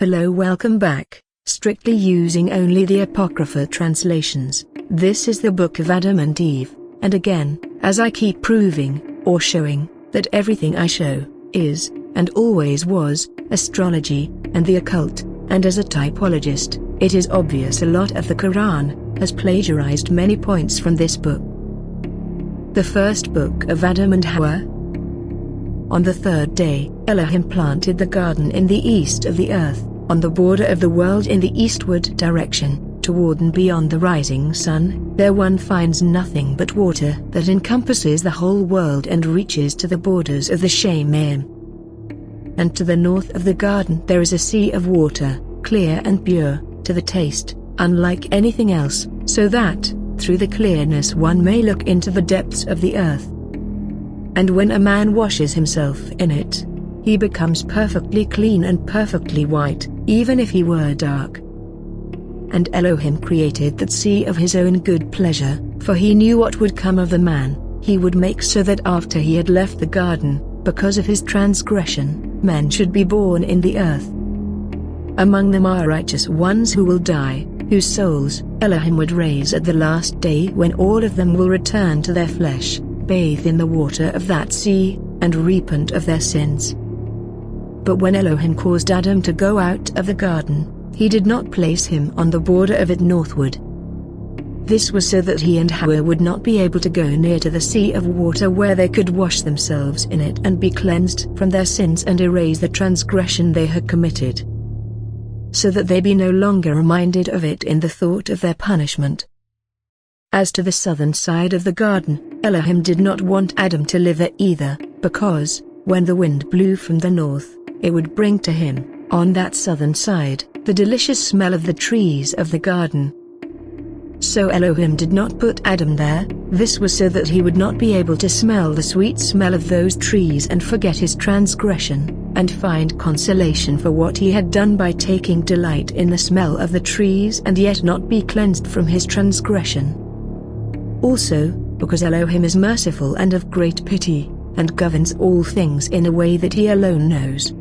Hello, welcome back. Strictly using only the Apocrypha translations, this is the Book of Adam and Eve, and again, as I keep proving, or showing, that everything I show, is, and always was, astrology, and the occult, and as a typologist, it is obvious a lot of the Quran has plagiarized many points from this book. The first book of Adam and Hawa. On the third day, Elohim planted the garden in the east of the earth, on the border of the world in the eastward direction, toward and beyond the rising sun. There one finds nothing but water that encompasses the whole world and reaches to the borders of the Shemaim. And to the north of the garden there is a sea of water, clear and pure, to the taste, unlike anything else, so that, through the clearness one may look into the depths of the earth. And when a man washes himself in it, he becomes perfectly clean and perfectly white, even if he were dark. And Elohim created that sea of his own good pleasure, for he knew what would come of the man he would make, so that after he had left the garden, because of his transgression, men should be born in the earth. Among them are righteous ones who will die, whose souls Elohim would raise at the last day, when all of them will return to their flesh, bathe in the water of that sea, and repent of their sins. But when Elohim caused Adam to go out of the garden, he did not place him on the border of it northward. This was so that he and Hawa would not be able to go near to the sea of water, where they could wash themselves in it and be cleansed from their sins and erase the transgression they had committed, so that they be no longer reminded of it in the thought of their punishment. As to the southern side of the garden, Elohim did not want Adam to live there either, because, when the wind blew from the north, it would bring to him, on that southern side, the delicious smell of the trees of the garden. So Elohim did not put Adam there. This was so that he would not be able to smell the sweet smell of those trees and forget his transgression, and find consolation for what he had done by taking delight in the smell of the trees, and yet not be cleansed from his transgression. Also, because Elohim is merciful and of great pity, and governs all things in a way that he alone knows,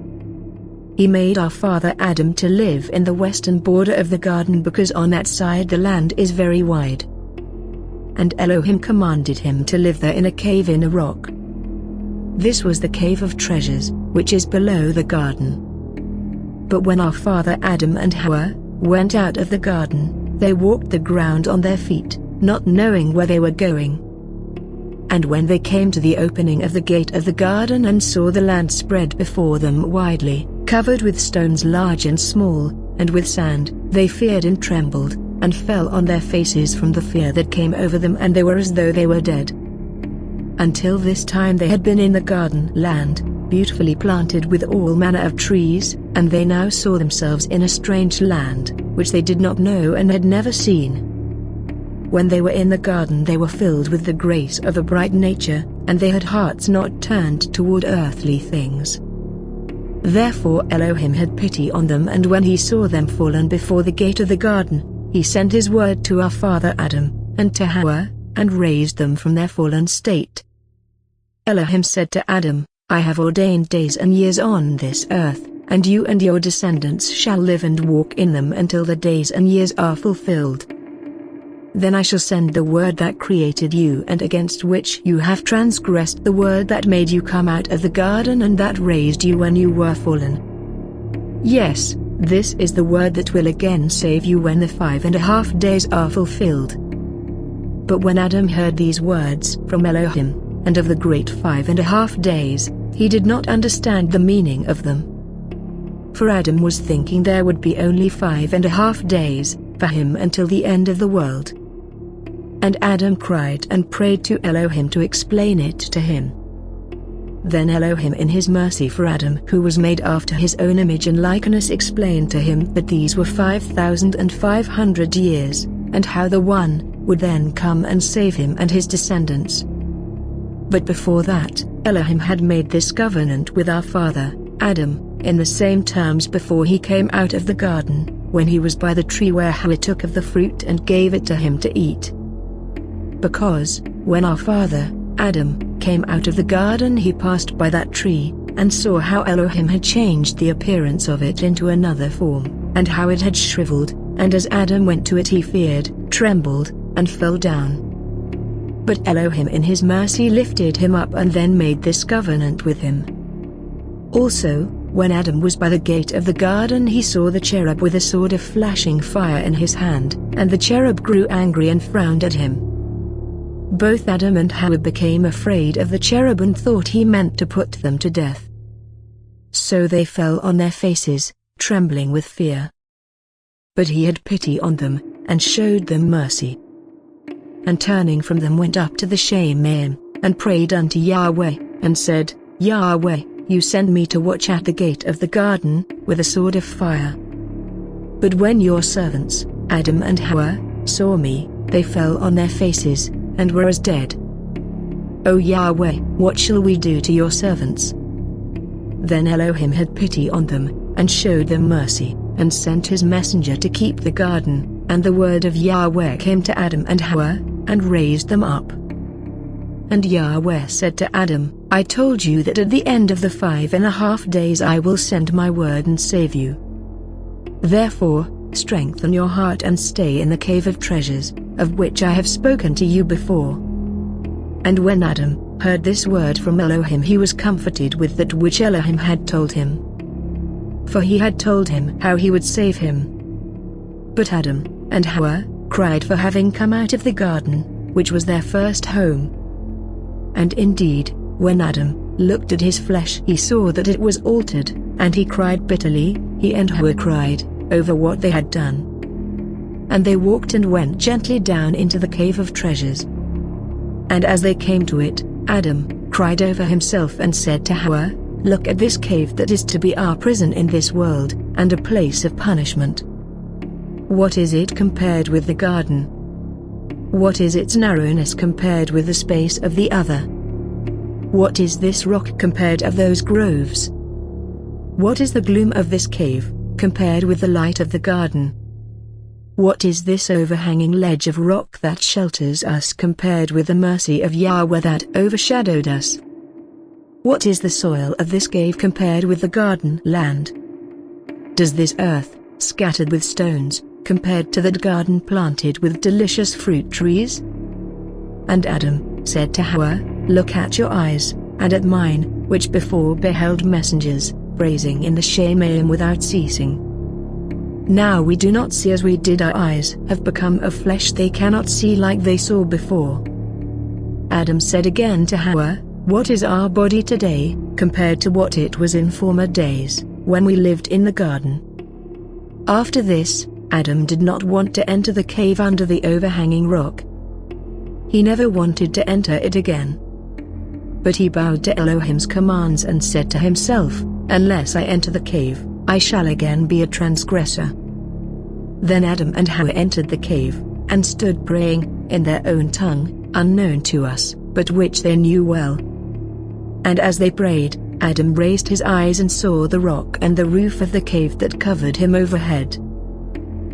he made our father Adam to live in the western border of the garden, because on that side the land is very wide. And Elohim commanded him to live there in a cave in a rock. This was the cave of treasures, which is below the garden. But when our father Adam and Hawa went out of the garden, they walked the ground on their feet, not knowing where they were going. And when they came to the opening of the gate of the garden and saw the land spread before them widely, covered with stones large and small, and with sand, they feared and trembled, and fell on their faces from the fear that came over them, and they were as though they were dead. Until this time they had been in the garden land, beautifully planted with all manner of trees, and they now saw themselves in a strange land, which they did not know and had never seen. When they were in the garden they were filled with the grace of a bright nature, and they had hearts not turned toward earthly things. Therefore Elohim had pity on them, and when he saw them fallen before the gate of the garden, he sent his word to our father Adam, and to Hawa, and raised them from their fallen state. Elohim said to Adam, I have ordained days and years on this earth, and you and your descendants shall live and walk in them until the days and years are fulfilled. Then I shall send the word that created you and against which you have transgressed, the word that made you come out of the garden and that raised you when you were fallen. Yes, this is the word that will again save you when the 5.5 days are fulfilled. But when Adam heard these words from Elohim, and of the great 5.5 days, he did not understand the meaning of them. For Adam was thinking there would be only 5.5 days for him until the end of the world. And Adam cried and prayed to Elohim to explain it to him. Then Elohim, in his mercy for Adam, who was made after his own image and likeness, explained to him that these were 5,500 years, and how the One would then come and save him and his descendants. But before that, Elohim had made this covenant with our father Adam, in the same terms before he came out of the garden, when he was by the tree where Hawa took of the fruit and gave it to him to eat. Because, when our father Adam came out of the garden, he passed by that tree, and saw how Elohim had changed the appearance of it into another form, and how it had shriveled, and as Adam went to it he feared, trembled, and fell down. But Elohim in his mercy lifted him up and then made this covenant with him. Also, when Adam was by the gate of the garden he saw the cherub with a sword of flashing fire in his hand, and the cherub grew angry and frowned at him. Both Adam and Hawa became afraid of the cherub and thought he meant to put them to death. So they fell on their faces, trembling with fear. But he had pity on them, and showed them mercy. And turning from them went up to the Shemaim, and prayed unto Yahweh, and said, Yahweh, you send me to watch at the gate of the garden, with a sword of fire. But when your servants, Adam and Hawa, saw me, they fell on their faces, and were as dead. O Yahweh, what shall we do to your servants? Then Elohim had pity on them, and showed them mercy, and sent his messenger to keep the garden, and the word of Yahweh came to Adam and Hawa, and raised them up. And Yahweh said to Adam, I told you that at the end of the 5.5 days I will send my word and save you. Therefore, strengthen your heart and stay in the cave of treasures, of which I have spoken to you before. And when Adam heard this word from Elohim he was comforted with that which Elohim had told him. For he had told him how he would save him. But Adam and Hawa cried for having come out of the garden, which was their first home. And indeed, when Adam looked at his flesh he saw that it was altered, and he cried bitterly, he and Hawa cried, over what they had done. And they walked and went gently down into the cave of treasures. And as they came to it, Adam cried over himself and said to Hawa, Look at this cave that is to be our prison in this world, and a place of punishment. What is it compared with the garden? What is its narrowness compared with the space of the other? What is this rock compared of those groves? What is the gloom of this cave, compared with the light of the garden? What is this overhanging ledge of rock that shelters us compared with the mercy of Yahweh that overshadowed us? What is the soil of this cave compared with the garden land? Does this earth, scattered with stones, compared to that garden planted with delicious fruit trees? And Adam said to Hawa, Look at your eyes, and at mine, which before beheld messengers, praising in the Shemaim without ceasing. Now we do not see as we did, our eyes have become of flesh, they cannot see like they saw before. Adam said again to Hawa, What is our body today, compared to what it was in former days, when we lived in the garden? After this, Adam did not want to enter the cave under the overhanging rock. He never wanted to enter it again. But he bowed to Elohim's commands and said to himself, Unless I enter the cave, I shall again be a transgressor. Then Adam and Hawa entered the cave, and stood praying, in their own tongue, unknown to us, but which they knew well. And as they prayed, Adam raised his eyes and saw the rock and the roof of the cave that covered him overhead.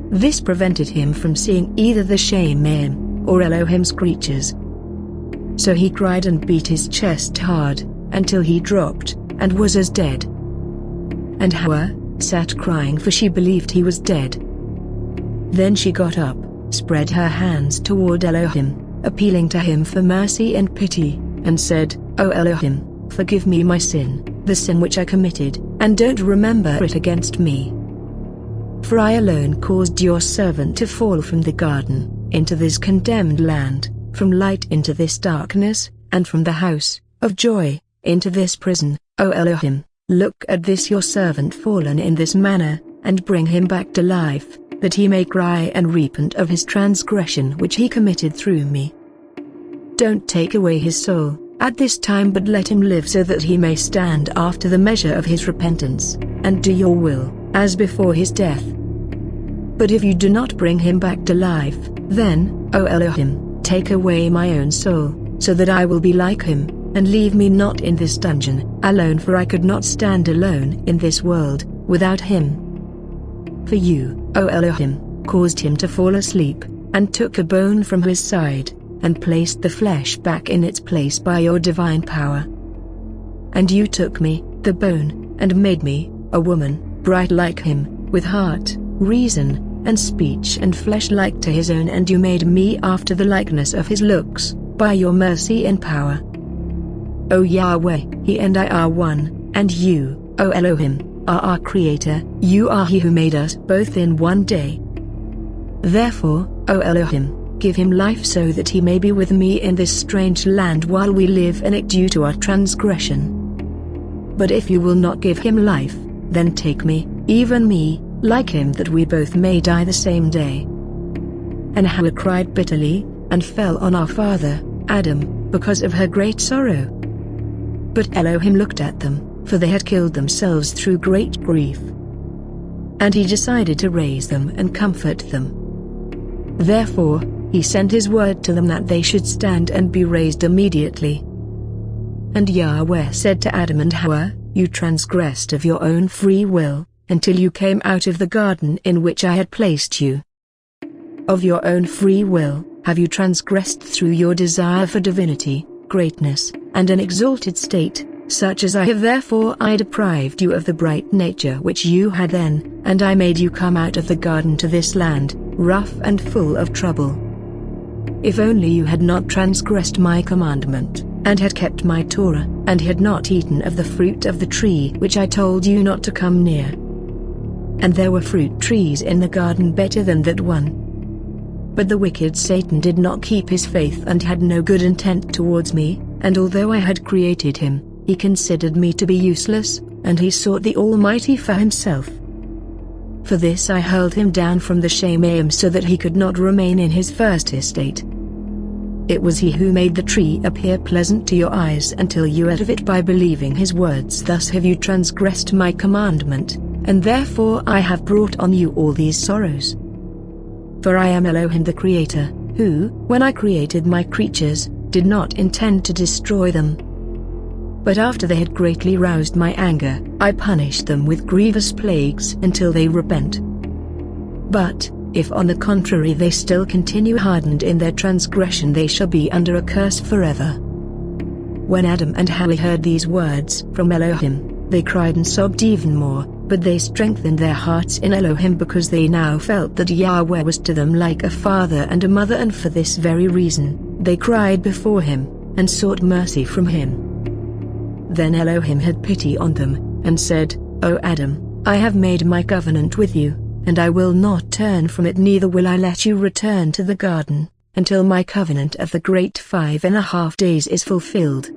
This prevented him from seeing either the Shemaim, or Elohim's creatures. So he cried and beat his chest hard, until he dropped, and was as dead. And Hawa sat crying, for she believed he was dead. Then she got up, spread her hands toward Elohim, appealing to him for mercy and pity, and said, O Elohim, forgive me my sin, the sin which I committed, and don't remember it against me. For I alone caused your servant to fall from the garden, into this condemned land, from light into this darkness, and from the house of joy into this prison. O Elohim, look at this your servant fallen in this manner, and bring him back to life, that he may cry and repent of his transgression which he committed through me. Don't take away his soul at this time, but let him live so that he may stand after the measure of his repentance, and do your will, as before his death. But if you do not bring him back to life, then, O Elohim, take away my own soul, so that I will be like him, and leave me not in this dungeon alone, for I could not stand alone in this world without him. For you, O Elohim, caused him to fall asleep, and took a bone from his side, and placed the flesh back in its place by your divine power. And you took me, the bone, and made me a woman, bright like him, with heart, reason, and speech and flesh like to his own, and you made me after the likeness of his looks, by your mercy and power. O Yahweh, he and I are one, and you, O Elohim, are our Creator. You are he who made us both in one day. Therefore, O Elohim, give him life so that he may be with me in this strange land while we live in it due to our transgression. But if you will not give him life, then take me, even me, like him, that we both may die the same day. And Hawa cried bitterly, and fell on our father, Adam, because of her great sorrow. But Elohim looked at them, for they had killed themselves through great grief. And he decided to raise them and comfort them. Therefore, he sent his word to them that they should stand and be raised immediately. And Yahweh said to Adam and Hawa, you transgressed of your own free will, until you came out of the garden in which I had placed you. Of your own free will, have you transgressed through your desire for divinity, greatness, and an exalted state, such as I have. Therefore I deprived you of the bright nature which you had then, and I made you come out of the garden to this land, rough and full of trouble. If only you had not transgressed my commandment, and had kept my Torah, and had not eaten of the fruit of the tree which I told you not to come near. And there were fruit trees in the garden better than that one. But the wicked Satan did not keep his faith and had no good intent towards me, and although I had created him, he considered me to be useless, and he sought the Almighty for himself. For this I hurled him down from the Shemayim so that he could not remain in his first estate. It was he who made the tree appear pleasant to your eyes until you ate of it by believing his words. Thus have you transgressed my commandment, and therefore I have brought on you all these sorrows. For I am Elohim the Creator, who, when I created my creatures, did not intend to destroy them. But after they had greatly roused my anger, I punished them with grievous plagues until they repent. But, if on the contrary they still continue hardened in their transgression, they shall be under a curse forever. When Adam and Hawa heard these words from Elohim, they cried and sobbed even more, but they strengthened their hearts in Elohim because they now felt that Yahweh was to them like a father and a mother, and for this very reason, they cried before him, and sought mercy from him. Then Elohim had pity on them, and said, O Adam, I have made my covenant with you, and I will not turn from it, neither will I let you return to the garden, until my covenant of the great 5.5 days is fulfilled.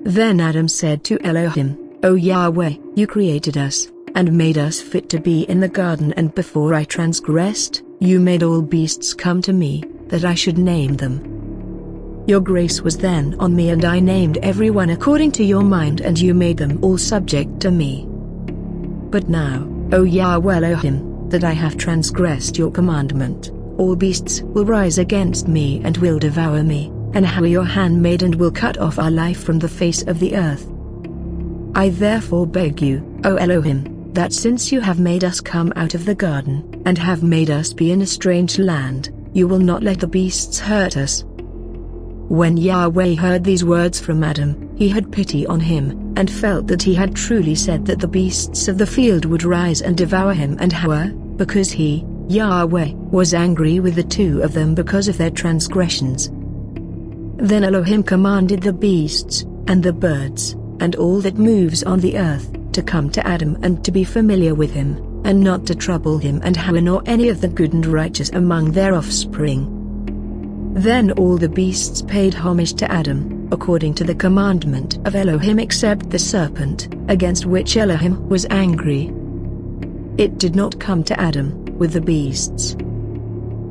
Then Adam said to Elohim, O Yahweh, you created us, and made us fit to be in the garden, and before I transgressed, you made all beasts come to me, that I should name them. Your grace was then on me, and I named every one according to your mind, and you made them all subject to me. But now, O Yahweh Elohim, that I have transgressed your commandment, all beasts will rise against me and will devour me, and Hawa your handmaid, and will cut off our life from the face of the earth. I therefore beg you, O Elohim, that since you have made us come out of the garden, and have made us be in a strange land, you will not let the beasts hurt us. When Yahweh heard these words from Adam, he had pity on him, and felt that he had truly said that the beasts of the field would rise and devour him and Hawa, because he, Yahweh, was angry with the two of them because of their transgressions. Then Elohim commanded the beasts, and the birds, and all that moves on the earth, to come to Adam and to be familiar with him, and not to trouble him and Hawa nor any of the good and righteous among their offspring. Then all the beasts paid homage to Adam, according to the commandment of Elohim, except the serpent, against which Elohim was angry. It did not come to Adam with the beasts.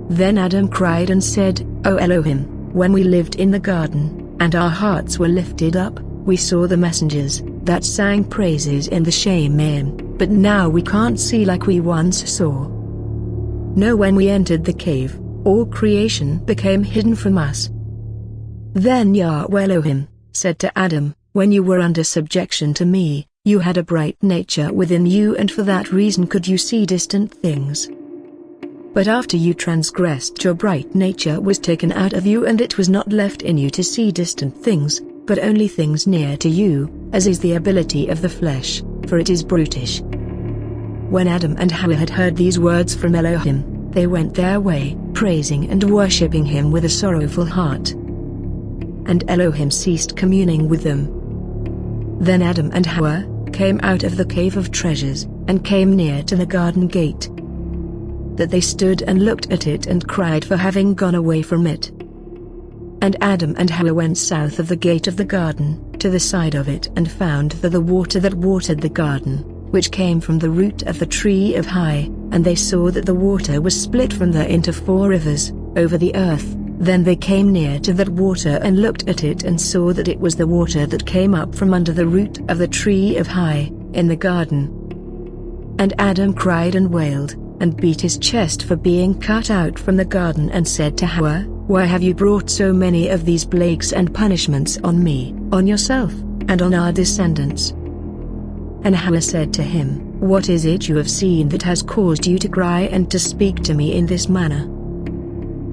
Then Adam cried and said, O Elohim, when we lived in the garden, and our hearts were lifted up, we saw the messengers that sang praises in the Shemayim, but now we can't see like we once saw. No, when we entered the cave, all creation became hidden from us. Then Yahweh Elohim said to Adam, when you were under subjection to me, you had a bright nature within you, and for that reason could you see distant things. But after you transgressed, your bright nature was taken out of you, and it was not left in you to see distant things, but only things near to you, as is the ability of the flesh, for it is brutish. When Adam and Hawa had heard these words from Elohim, they went their way, praising and worshipping him with a sorrowful heart. And Elohim ceased communing with them. Then Adam and Hawa came out of the cave of treasures, and came near to the garden gate. That they stood and looked at it and cried for having gone away from it. And Adam and Hawa went south of the gate of the garden, to the side of it, and found that the water that watered the garden, which came from the root of the tree of high, and they saw that the water was split from there into 4 rivers, over the earth. Then they came near to that water and looked at it and saw that it was the water that came up from under the root of the tree of high, in the garden. And Adam cried and wailed, and beat his chest for being cut out from the garden, and said to Hawa, "Why have you brought so many of these plagues and punishments on me, on yourself, and on our descendants?" And Hawa said to him, "What is it you have seen that has caused you to cry and to speak to me in this manner?"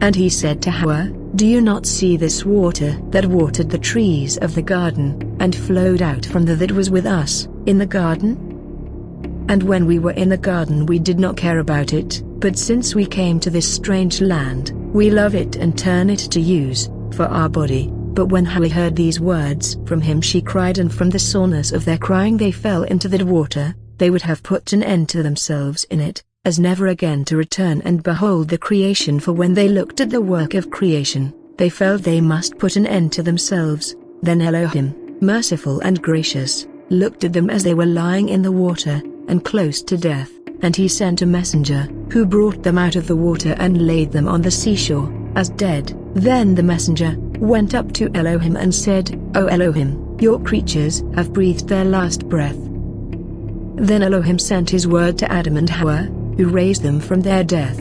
And he said to Hawa, "Do you not see this water that watered the trees of the garden, and flowed out from the that was with us, in the garden? And when we were in the garden we did not care about it, but since we came to this strange land, we love it and turn it to use, for our body." But when Hawa heard these words from him, she cried, and from the soreness of their crying they fell into that water. They would have put an end to themselves in it, as never again to return and behold the creation. For when they looked at the work of creation, they felt they must put an end to themselves. Then Elohim, merciful and gracious, looked at them as they were lying in the water, and close to death, and he sent a messenger, who brought them out of the water and laid them on the seashore, as dead. Then the messenger went up to Elohim and said, "O Elohim, your creatures have breathed their last breath." Then Elohim sent his word to Adam and Hawa, who raised them from their death.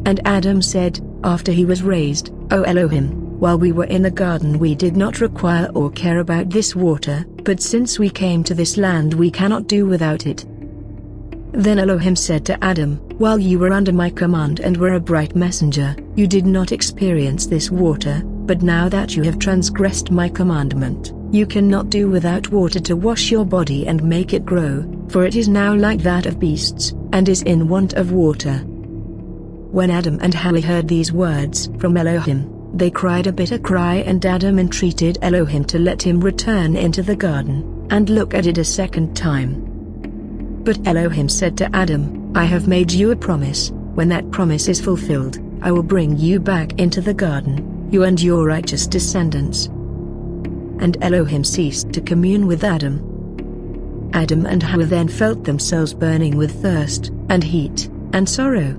And Adam said, after he was raised, "O Elohim, while we were in the garden we did not require or care about this water, but since we came to this land we cannot do without it." Then Elohim said to Adam, "While you were under my command and were a bright messenger, you did not experience this water, but now that you have transgressed my commandment, you cannot do without water to wash your body and make it grow, for it is now like that of beasts, and is in want of water." When Adam and Hawa heard these words from Elohim, they cried a bitter cry, and Adam entreated Elohim to let him return into the garden, and look at it a second time. But Elohim said to Adam, "I have made you a promise. When that promise is fulfilled, I will bring you back into the garden, you and your righteous descendants." And Elohim ceased to commune with Adam. Adam and Hawa then felt themselves burning with thirst, and heat, and sorrow.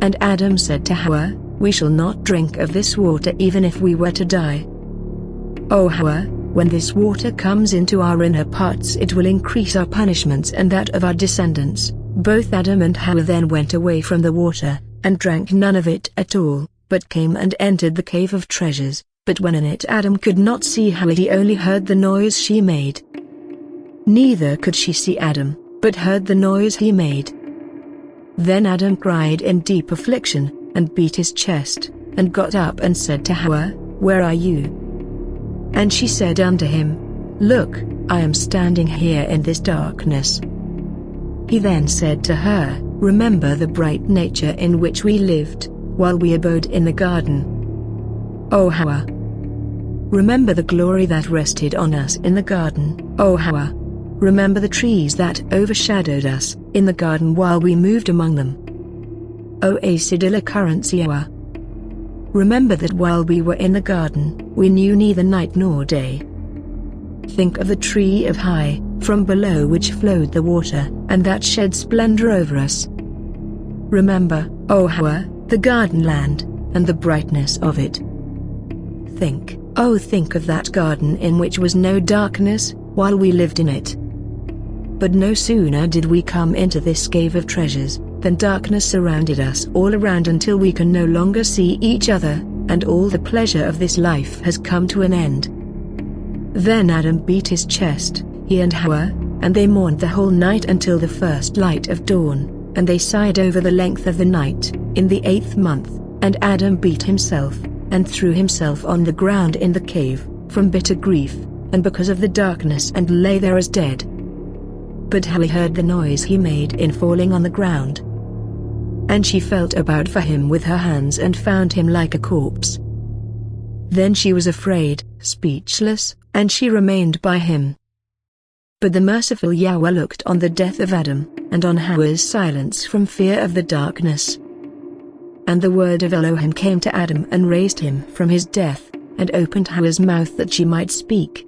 And Adam said to Hawa, "We shall not drink of this water even if we were to die. O Hawa, when this water comes into our inner parts it will increase our punishments and that of our descendants." Both Adam and Hawa then went away from the water, and drank none of it at all, but came and entered the cave of treasures. But when in it Adam could not see Hawa, he only heard the noise she made. Neither could she see Adam, but heard the noise he made. Then Adam cried in deep affliction, and beat his chest, and got up and said to Hawa, "Where are you?" And she said unto him, "Look, I am standing here in this darkness." He then said to her, "Remember the bright nature in which we lived, while we abode in the garden. O Hawa, remember the glory that rested on us in the garden. O Hawa, remember the trees that overshadowed us in the garden while we moved among them. O Acidilla Currentia, remember that while we were in the garden, we knew neither night nor day. Think of the tree of high, from below which flowed the water, and that shed splendor over us. Remember, O Hawa, the garden land, and the brightness of it. Think, oh think of that garden in which was no darkness, while we lived in it. But no sooner did we come into this cave of treasures, than darkness surrounded us all around until we can no longer see each other, and all the pleasure of this life has come to an end." Then Adam beat his chest, he and Hawa, and they mourned the whole night until the first light of dawn, and they sighed over the length of the night, in the 8th month, and Adam beat himself, and threw himself on the ground in the cave, from bitter grief, and because of the darkness, and lay there as dead. But Hawa heard the noise he made in falling on the ground. And she felt about for him with her hands and found him like a corpse. Then she was afraid, speechless, and she remained by him. But the merciful Yahweh looked on the death of Adam, and on Hawa's silence from fear of the darkness. And the word of Elohim came to Adam and raised him from his death, and opened Hawa's mouth that she might speak.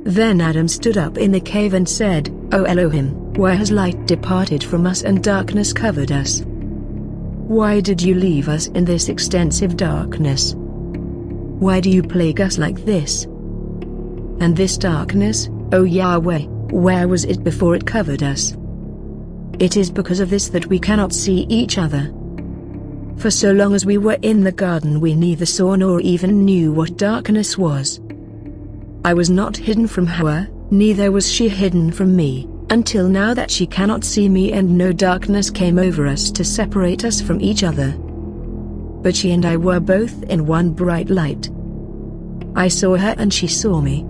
Then Adam stood up in the cave and said, O Elohim, why has light departed from us and darkness covered us? Why did you leave us in this extensive darkness? Why do you plague us like this? And this darkness, O Yahweh, where was it before it covered us? It is because of this that we cannot see each other. For so long as we were in the garden we neither saw nor even knew what darkness was. I was not hidden from Hawa, neither was she hidden from me, until now that she cannot see me, and no darkness came over us to separate us from each other. But she and I were both in one bright light. I saw her and she saw me.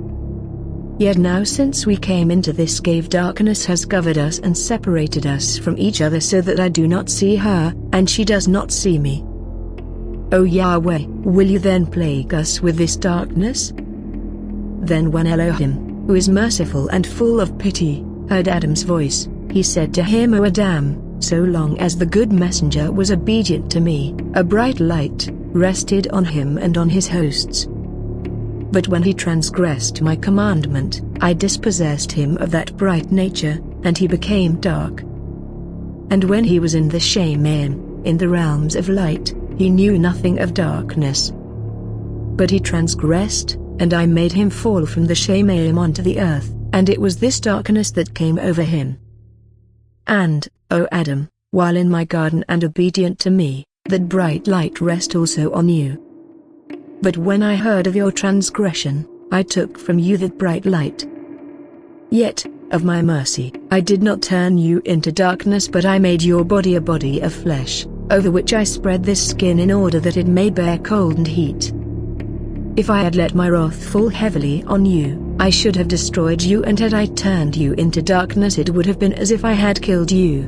Yet now since we came into this cave, darkness has covered us and separated us from each other, so that I do not see her, and she does not see me. O Yahweh, will you then plague us with this darkness? Then when Elohim, who is merciful and full of pity, heard Adam's voice, he said to him, O Adam, so long as the good messenger was obedient to me, a bright light rested on him and on his hosts. But when he transgressed my commandment, I dispossessed him of that bright nature, and he became dark. And when he was in the Shemaim, in the realms of light, he knew nothing of darkness. But he transgressed, and I made him fall from the Shemaim onto the earth, and it was this darkness that came over him. And, O Adam, while in my garden and obedient to me, that bright light rest also on you. But when I heard of your transgression, I took from you that bright light. Yet, of my mercy, I did not turn you into darkness, but I made your body a body of flesh, over which I spread this skin in order that it may bear cold and heat. If I had let my wrath fall heavily on you, I should have destroyed you, and had I turned you into darkness it would have been as if I had killed you.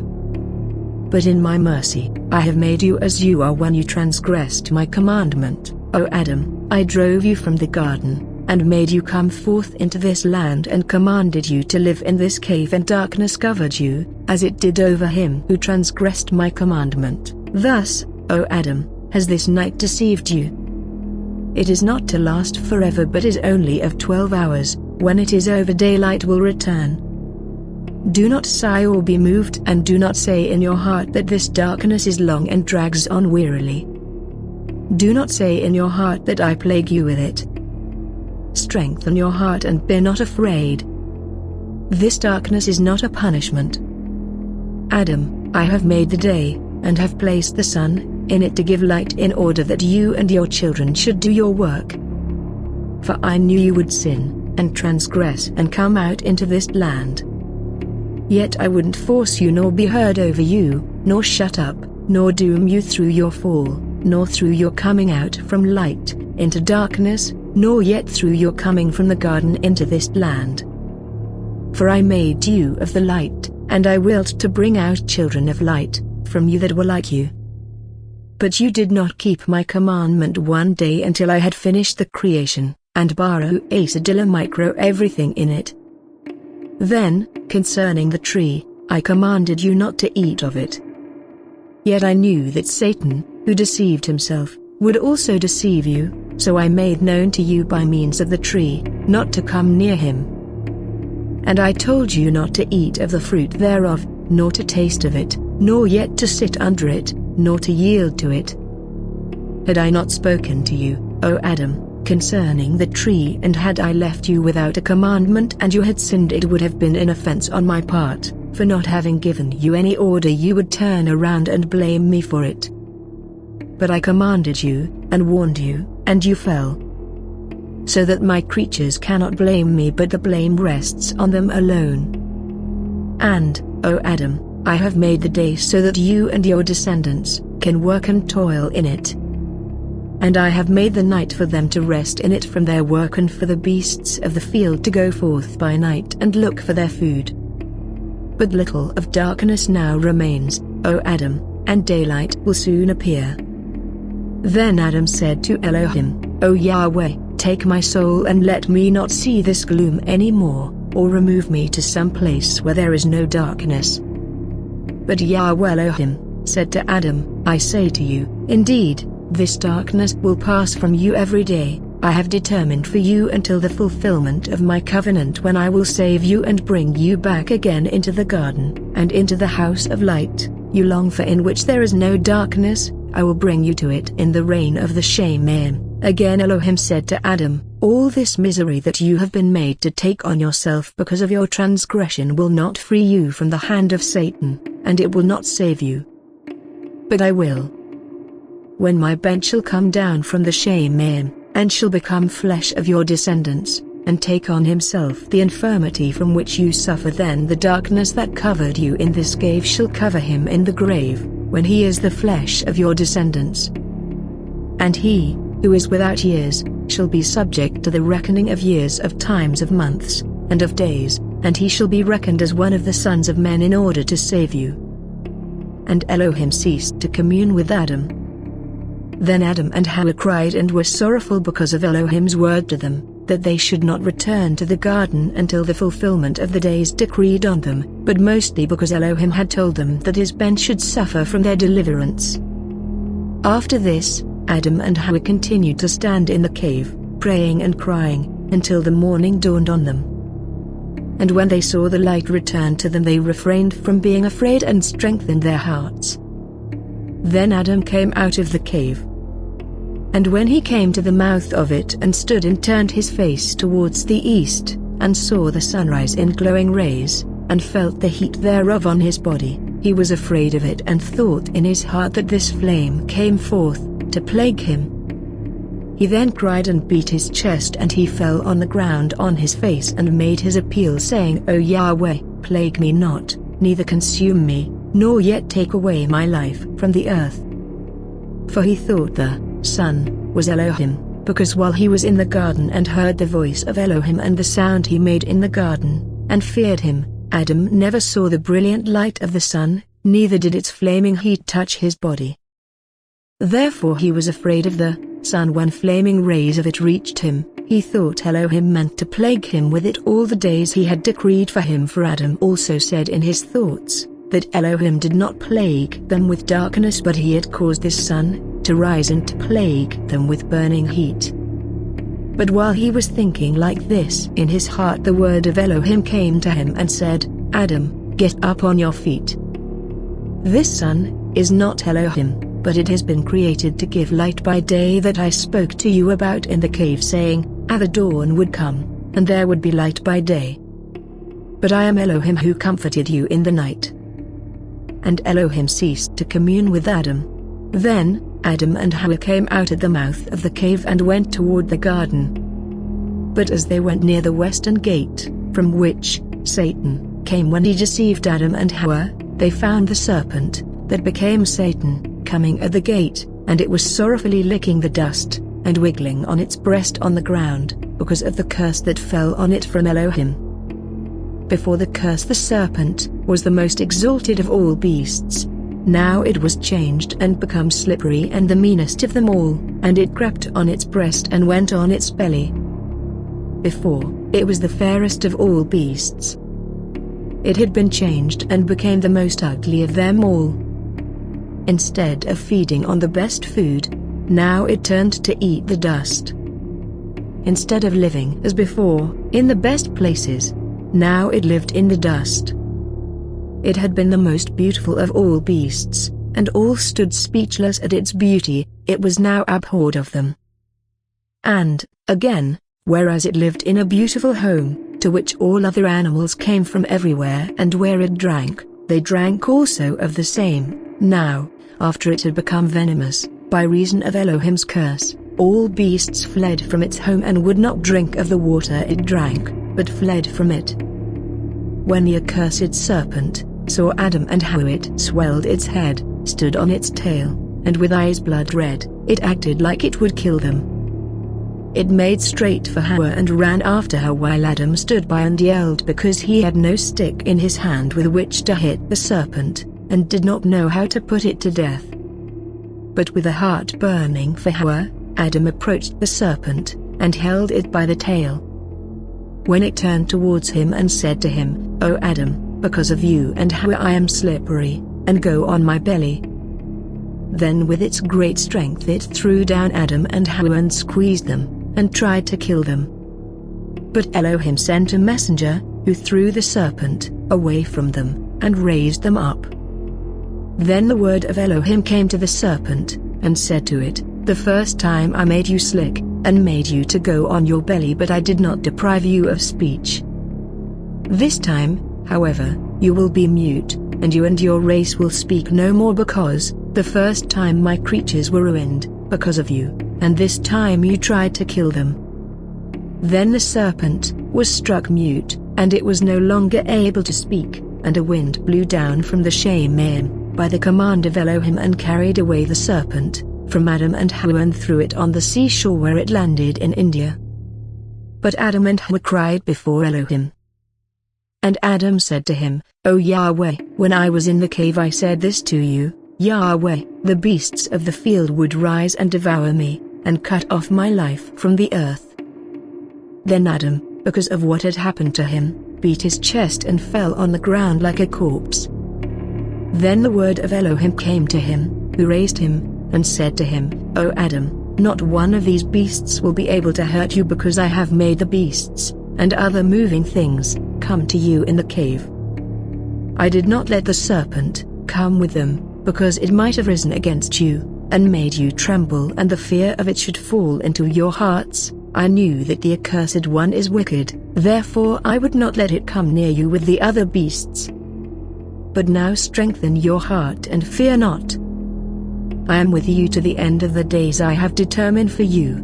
But in my mercy, I have made you as you are when you transgressed my commandment, O Adam. I drove you from the garden, and made you come forth into this land, and commanded you to live in this cave, and darkness covered you, as it did over him who transgressed my commandment. Thus, O Adam, has this night deceived you. It is not to last forever, but is only of 12 hours, when it is over daylight will return. Do not sigh or be moved, and do not say in your heart that this darkness is long and drags on wearily. Do not say in your heart that I plague you with it. Strengthen your heart and be not afraid. This darkness is not a punishment. Adam, I have made the day, and have placed the sun in it to give light, in order that you and your children should do your work. For I knew you would sin, and transgress, and come out into this land. Yet I wouldn't force you, nor be heard over you, nor shut up, nor doom you through your fall, nor through your coming out from light into darkness, nor yet through your coming from the garden into this land. For I made you of the light, and I willed to bring out children of light from you that were like you. But you did not keep my commandment one day until I had finished the creation, and Baru Asadilla micro everything in it. Then, concerning the tree, I commanded you not to eat of it. Yet I knew that Satan, who deceived himself, would also deceive you, so I made known to you by means of the tree, not to come near him. And I told you not to eat of the fruit thereof, nor to taste of it, nor yet to sit under it, nor to yield to it. Had I not spoken to you, O Adam, concerning the tree, and had I left you without a commandment and you had sinned, it would have been an offense on my part, for not having given you any order you would turn around and blame me for it. But I commanded you, and warned you, and you fell. So that my creatures cannot blame me, but the blame rests on them alone. And, O Adam, I have made the day so that you and your descendants can work and toil in it. and I have made the night for them to rest in it from their work, and for the beasts of the field to go forth by night and look for their food. But little of darkness now remains, O Adam, and daylight will soon appear." Then Adam said to Elohim, "O Yahweh, take my soul and let me not see this gloom any more, or remove me to some place where there is no darkness." But Yahweh Elohim said to Adam, "I say to you, indeed, this darkness will pass from you every day. I have determined for you until the fulfillment of my covenant, when I will save you and bring you back again into the garden, and into the house of light, you long for, in which there is no darkness. I will bring you to it in the reign of the Shemayim." Again Elohim said to Adam, "All this misery that you have been made to take on yourself because of your transgression will not free you from the hand of Satan, and it will not save you. But I will. When my Ben shall come down from the Shemayim, and shall become flesh of your descendants, and take on himself the infirmity from which you suffer, then the darkness that covered you in this cave shall cover him in the grave, when he is the flesh of your descendants. And he, who is without years, shall be subject to the reckoning of years, of times, of months, and of days, and he shall be reckoned as one of the sons of men in order to save you." And Elohim ceased to commune with Adam. Then Adam and Hawa cried and were sorrowful because of Elohim's word to them, that they should not return to the garden until the fulfillment of the days decreed on them, but mostly because Elohim had told them that his Ben should suffer from their deliverance. After this, Adam and Hawa continued to stand in the cave, praying and crying, until the morning dawned on them. And when they saw the light return to them, they refrained from being afraid and strengthened their hearts. Then Adam came out of the cave. And when he came to the mouth of it and stood and turned his face towards the east, and saw the sunrise in glowing rays, and felt the heat thereof on his body, he was afraid of it, and thought in his heart that this flame came forth to plague him. He then cried and beat his chest, and he fell on the ground on his face and made his appeal, saying, "O Yahweh, plague me not, neither consume me, nor yet take away my life from the earth." For he thought the sun was Elohim, because while he was in the garden and heard the voice of Elohim and the sound he made in the garden, and feared him, Adam never saw the brilliant light of the sun, neither did its flaming heat touch his body. Therefore he was afraid of the sun when flaming rays of it reached him. He thought Elohim meant to plague him with it all the days he had decreed for him. For Adam also said in his thoughts, that Elohim did not plague them with darkness, but he had caused this sun to rise and to plague them with burning heat. But while he was thinking like this in his heart, the word of Elohim came to him and said, "Adam, get up on your feet. This sun is not Elohim, but it has been created to give light by day, that I spoke to you about in the cave, saying, the dawn would come, and there would be light by day. But I am Elohim who comforted you in the night." And Elohim ceased to commune with Adam. Then Adam and Hawa came out at the mouth of the cave and went toward the garden. But as they went near the western gate, from which Satan came when he deceived Adam and Hawa, they found the serpent, that became Satan, coming at the gate, and it was sorrowfully licking the dust, and wiggling on its breast on the ground, because of the curse that fell on it from Elohim. Before the curse the serpent was the most exalted of all beasts. Now it was changed and become slippery and the meanest of them all, and it crept on its breast and went on its belly. Before, it was the fairest of all beasts. It had been changed and became the most ugly of them all. Instead of feeding on the best food, now it turned to eat the dust. Instead of living as before, in the best places, now it lived in the dust. It had been the most beautiful of all beasts, and all stood speechless at its beauty. It was now abhorred of them. And, again, whereas it lived in a beautiful home, to which all other animals came from everywhere, and where it drank, they drank also of the same. Now, after it had become venomous, by reason of Elohim's curse, all beasts fled from its home and would not drink of the water it drank, but fled from it. When the accursed serpent saw Adam and Hawa, it swelled its head, stood on its tail, and with eyes blood red, it acted like it would kill them. It made straight for Hawa and ran after her while Adam stood by and yelled because he had no stick in his hand with which to hit the serpent, and did not know how to put it to death. But with a heart burning for Hawa, Adam approached the serpent, and held it by the tail. When it turned towards him and said to him, "O Adam, because of you and Hawa I am slippery, and go on my belly." Then with its great strength it threw down Adam and Hawa and squeezed them, and tried to kill them. But Elohim sent a messenger, who threw the serpent away from them, and raised them up. Then the word of Elohim came to the serpent, and said to it, "The first time I made you slick, and made you to go on your belly, but I did not deprive you of speech. This time, however, you will be mute, and you and your race will speak no more, because the first time my creatures were ruined because of you, and this time you tried to kill them." Then the serpent was struck mute, and it was no longer able to speak, and a wind blew down from the Shemayim, by the command of Elohim, and carried away the serpent from Adam and Hawa and threw it on the seashore where it landed in India. But Adam and Hawa cried before Elohim. And Adam said to him, "O Yahweh, when I was in the cave I said this to you, Yahweh, the beasts of the field would rise and devour me, and cut off my life from the earth." Then Adam, because of what had happened to him, beat his chest and fell on the ground like a corpse. Then the word of Elohim came to him, who raised him, and said to him, "O Adam, not one of these beasts will be able to hurt you, because I have made the beasts, and other moving things, come to you in the cave. I did not let the serpent come with them, because it might have risen against you, and made you tremble, and the fear of it should fall into your hearts. I knew that the accursed one is wicked, therefore I would not let it come near you with the other beasts. But now strengthen your heart and fear not. I am with you to the end of the days I have determined for you."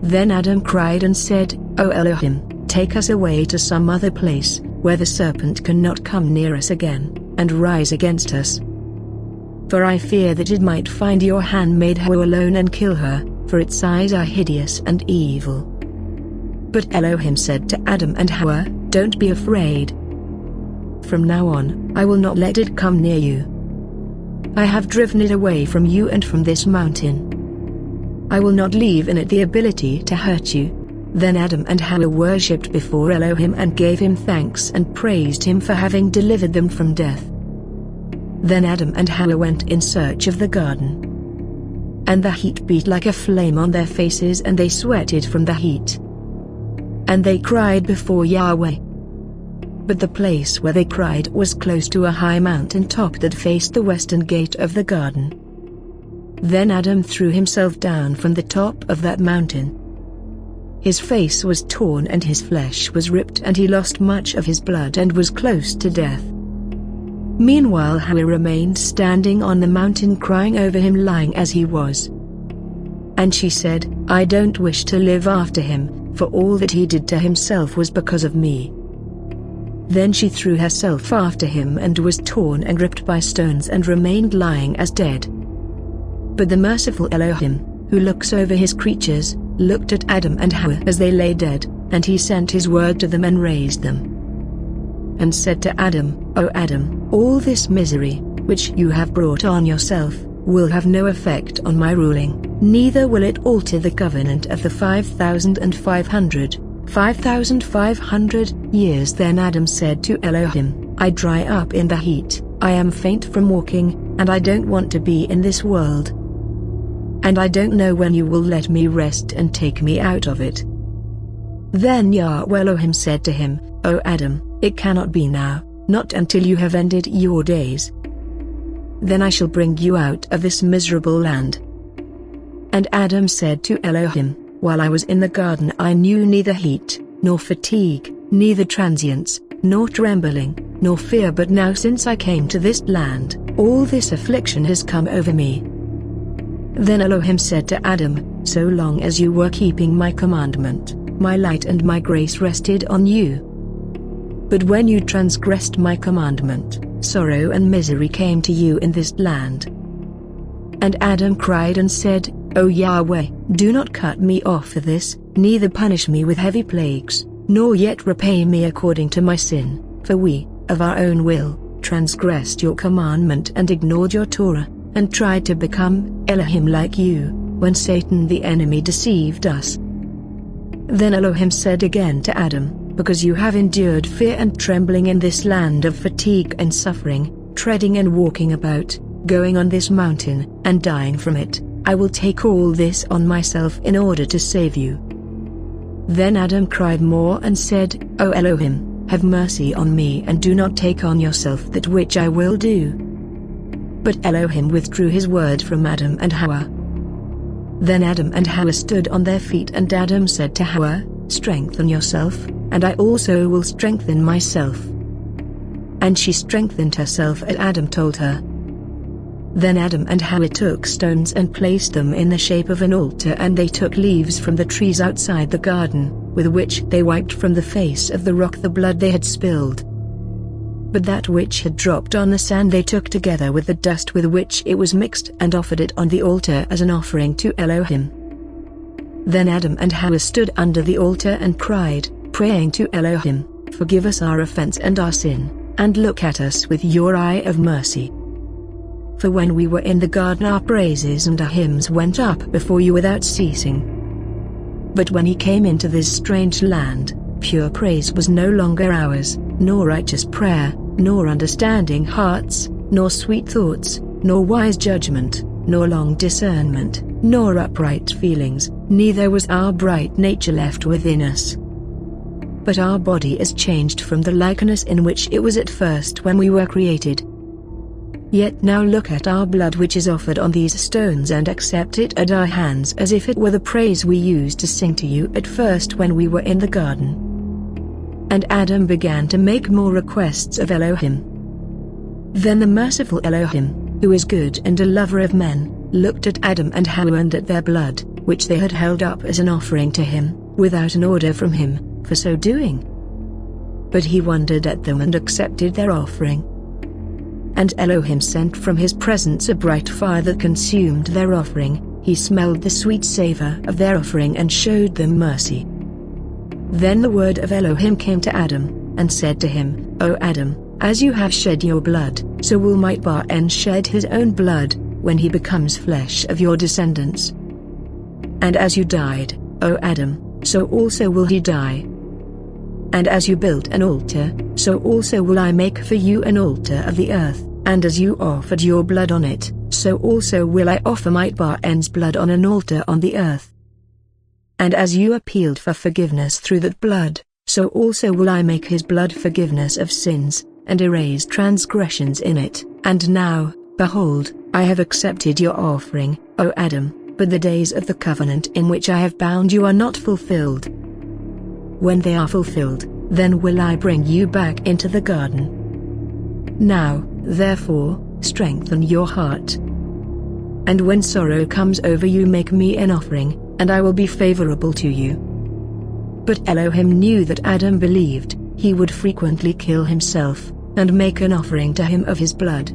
Then Adam cried and said, "O Elohim, take us away to some other place, where the serpent cannot come near us again, and rise against us. For I fear that it might find your handmaid Hawa alone and kill her, for its eyes are hideous and evil." But Elohim said to Adam and Hawa, "Don't be afraid. From now on, I will not let it come near you. I have driven it away from you and from this mountain. I will not leave in it the ability to hurt you." Then Adam and Hawa worshipped before Elohim and gave him thanks and praised him for having delivered them from death. Then Adam and Hawa went in search of the garden. And the heat beat like a flame on their faces, and they sweated from the heat. And they cried before Yahweh. But the place where they cried was close to a high mountain top that faced the western gate of the garden. Then Adam threw himself down from the top of that mountain. His face was torn and his flesh was ripped, and he lost much of his blood and was close to death. Meanwhile Hawa remained standing on the mountain crying over him lying as he was. And she said, "I don't wish to live after him, for all that he did to himself was because of me." Then she threw herself after him and was torn and ripped by stones and remained lying as dead. But the merciful Elohim, who looks over his creatures, looked at Adam and Hawa as they lay dead, and he sent his word to them and raised them. And said to Adam, "O Adam, all this misery, which you have brought on yourself, will have no effect on my ruling, neither will it alter the covenant of the 5,500 years." Then Adam said to Elohim, "I dry up in the heat, I am faint from walking, and I don't want to be in this world. And I don't know when you will let me rest and take me out of it." Then Yahweh Elohim said to him, "O Adam, it cannot be now, not until you have ended your days. Then I shall bring you out of this miserable land." And Adam said to Elohim, "While I was in the garden I knew neither heat, nor fatigue, neither transience, nor trembling, nor fear, but now since I came to this land, all this affliction has come over me." Then Elohim said to Adam, "So long as you were keeping my commandment, my light and my grace rested on you. But when you transgressed my commandment, sorrow and misery came to you in this land. And Adam cried and said, O Yahweh, do not cut me off for this, neither punish me with heavy plagues, nor yet repay me according to my sin, for we, of our own will, transgressed your commandment and ignored your Torah, and tried to become Elohim like you, when Satan the enemy deceived us. Then Elohim said again to Adam, because you have endured fear and trembling in this land of fatigue and suffering, treading and walking about, going on this mountain, and dying from it, I will take all this on myself in order to save you. Then Adam cried more and said, O Elohim, have mercy on me and do not take on yourself that which I will do. But Elohim withdrew his word from Adam and Hawa. Then Adam and Hawa stood on their feet, and Adam said to Hawa, Strengthen yourself, and I also will strengthen myself. And she strengthened herself as Adam told her. Then Adam and Hawa took stones and placed them in the shape of an altar, and they took leaves from the trees outside the garden, with which they wiped from the face of the rock the blood they had spilled. But that which had dropped on the sand they took together with the dust with which it was mixed and offered it on the altar as an offering to Elohim. Then Adam and Hawa stood under the altar and cried, praying to Elohim, Forgive us our offense and our sin, and look at us with your eye of mercy. For when we were in the garden our praises and our hymns went up before you without ceasing. But when he came into this strange land, pure praise was no longer ours, nor righteous prayer, nor understanding hearts, nor sweet thoughts, nor wise judgment, nor long discernment, nor upright feelings, neither was our bright nature left within us. But our body is changed from the likeness in which it was at first when we were created. Yet now look at our blood which is offered on these stones, and accept it at our hands as if it were the praise we used to sing to you at first when we were in the garden. And Adam began to make more requests of Elohim. Then the merciful Elohim, who is good and a lover of men, looked at Adam and Hawa and at their blood, which they had held up as an offering to him, without an order from him, for so doing. But he wondered at them and accepted their offering. And Elohim sent from his presence a bright fire that consumed their offering. He smelled the sweet savor of their offering and showed them mercy. Then the word of Elohim came to Adam, and said to him, O Adam, as you have shed your blood, so will my Bar-En shed his own blood, when he becomes flesh of your descendants. And as you died, O Adam, so also will he die. And as you built an altar, so also will I make for you an altar of the earth, and as you offered your blood on it, so also will I offer my Bar-En's blood on an altar on the earth. And as you appealed for forgiveness through that blood, so also will I make his blood forgiveness of sins, and erase transgressions in it. And now, behold, I have accepted your offering, O Adam, but the days of the covenant in which I have bound you are not fulfilled. When they are fulfilled, then will I bring you back into the garden. Now, therefore, strengthen your heart. And when sorrow comes over you, make me an offering, and I will be favorable to you. But Elohim knew that Adam believed he would frequently kill himself, and make an offering to him of his blood.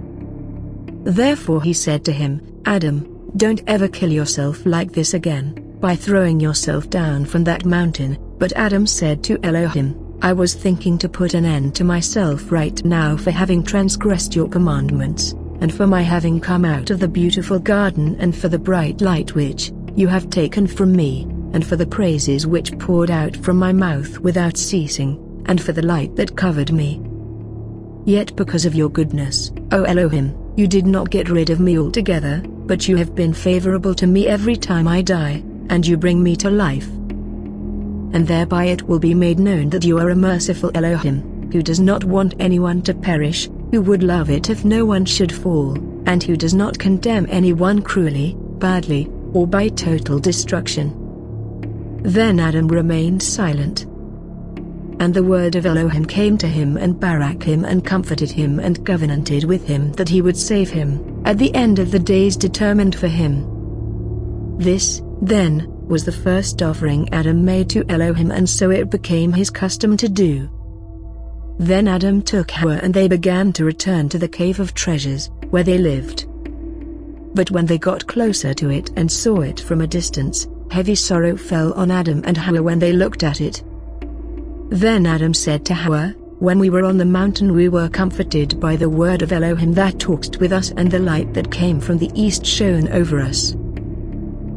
Therefore he said to him, Adam, don't ever kill yourself like this again, by throwing yourself down from that mountain. But Adam said to Elohim, I was thinking to put an end to myself right now for having transgressed your commandments, and for my having come out of the beautiful garden, and for the bright light which you have taken from me, and for the praises which poured out from my mouth without ceasing, and for the light that covered me. Yet because of your goodness, O Elohim, you did not get rid of me altogether, but you have been favorable to me every time I die, and you bring me to life. And thereby it will be made known that you are a merciful Elohim, who does not want anyone to perish, who would love it if no one should fall, and who does not condemn anyone cruelly, badly, or by total destruction. Then Adam remained silent. And the word of Elohim came to him and barak him and comforted him and covenanted with him that he would save him, at the end of the days determined for him. This, then, was the first offering Adam made to Elohim, and so it became his custom to do. Then Adam took Hawa and they began to return to the cave of treasures, where they lived. But when they got closer to it and saw it from a distance, heavy sorrow fell on Adam and Hawa when they looked at it. Then Adam said to Hawa, "When we were on the mountain we were comforted by the word of Elohim that talked with us, and the light that came from the east shone over us.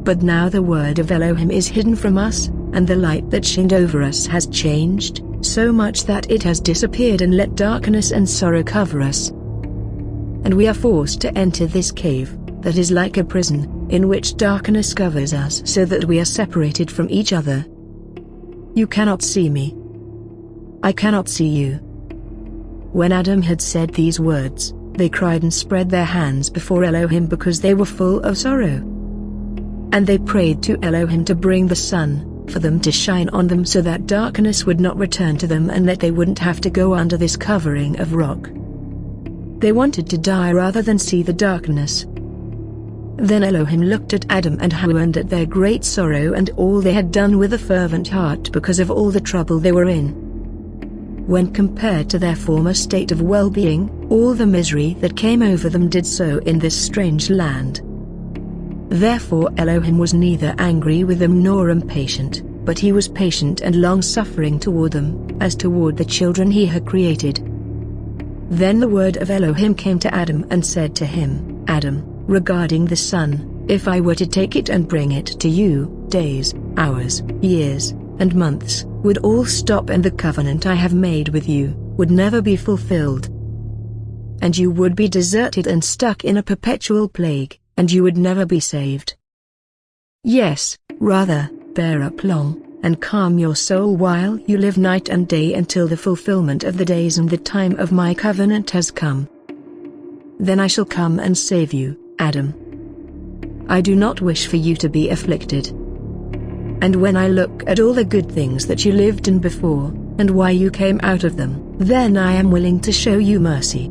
But now the word of Elohim is hidden from us, and the light that shined over us has changed, so much that it has disappeared and let darkness and sorrow cover us. And we are forced to enter this cave, that is like a prison, in which darkness covers us so that we are separated from each other. You cannot see me. I cannot see you." When Adam had said these words, they cried and spread their hands before Elohim because they were full of sorrow. And they prayed to Elohim to bring the sun, for them to shine on them so that darkness would not return to them and that they wouldn't have to go under this covering of rock. They wanted to die rather than see the darkness. Then Elohim looked at Adam and Hawa and at their great sorrow and all they had done with a fervent heart because of all the trouble they were in. When compared to their former state of well-being, all the misery that came over them did so in this strange land. Therefore Elohim was neither angry with them nor impatient, but he was patient and long-suffering toward them, as toward the children he had created. Then the word of Elohim came to Adam and said to him, "Adam, regarding the sun, if I were to take it and bring it to you, days, hours, years, and months would all stop, and the covenant I have made with you would never be fulfilled. And you would be deserted and stuck in a perpetual plague, and you would never be saved. Yes, rather, bear up long, and calm your soul while you live night and day until the fulfillment of the days and the time of my covenant has come. Then I shall come and save you, Adam. I do not wish for you to be afflicted. And when I look at all the good things that you lived in before, and why you came out of them, then I am willing to show you mercy.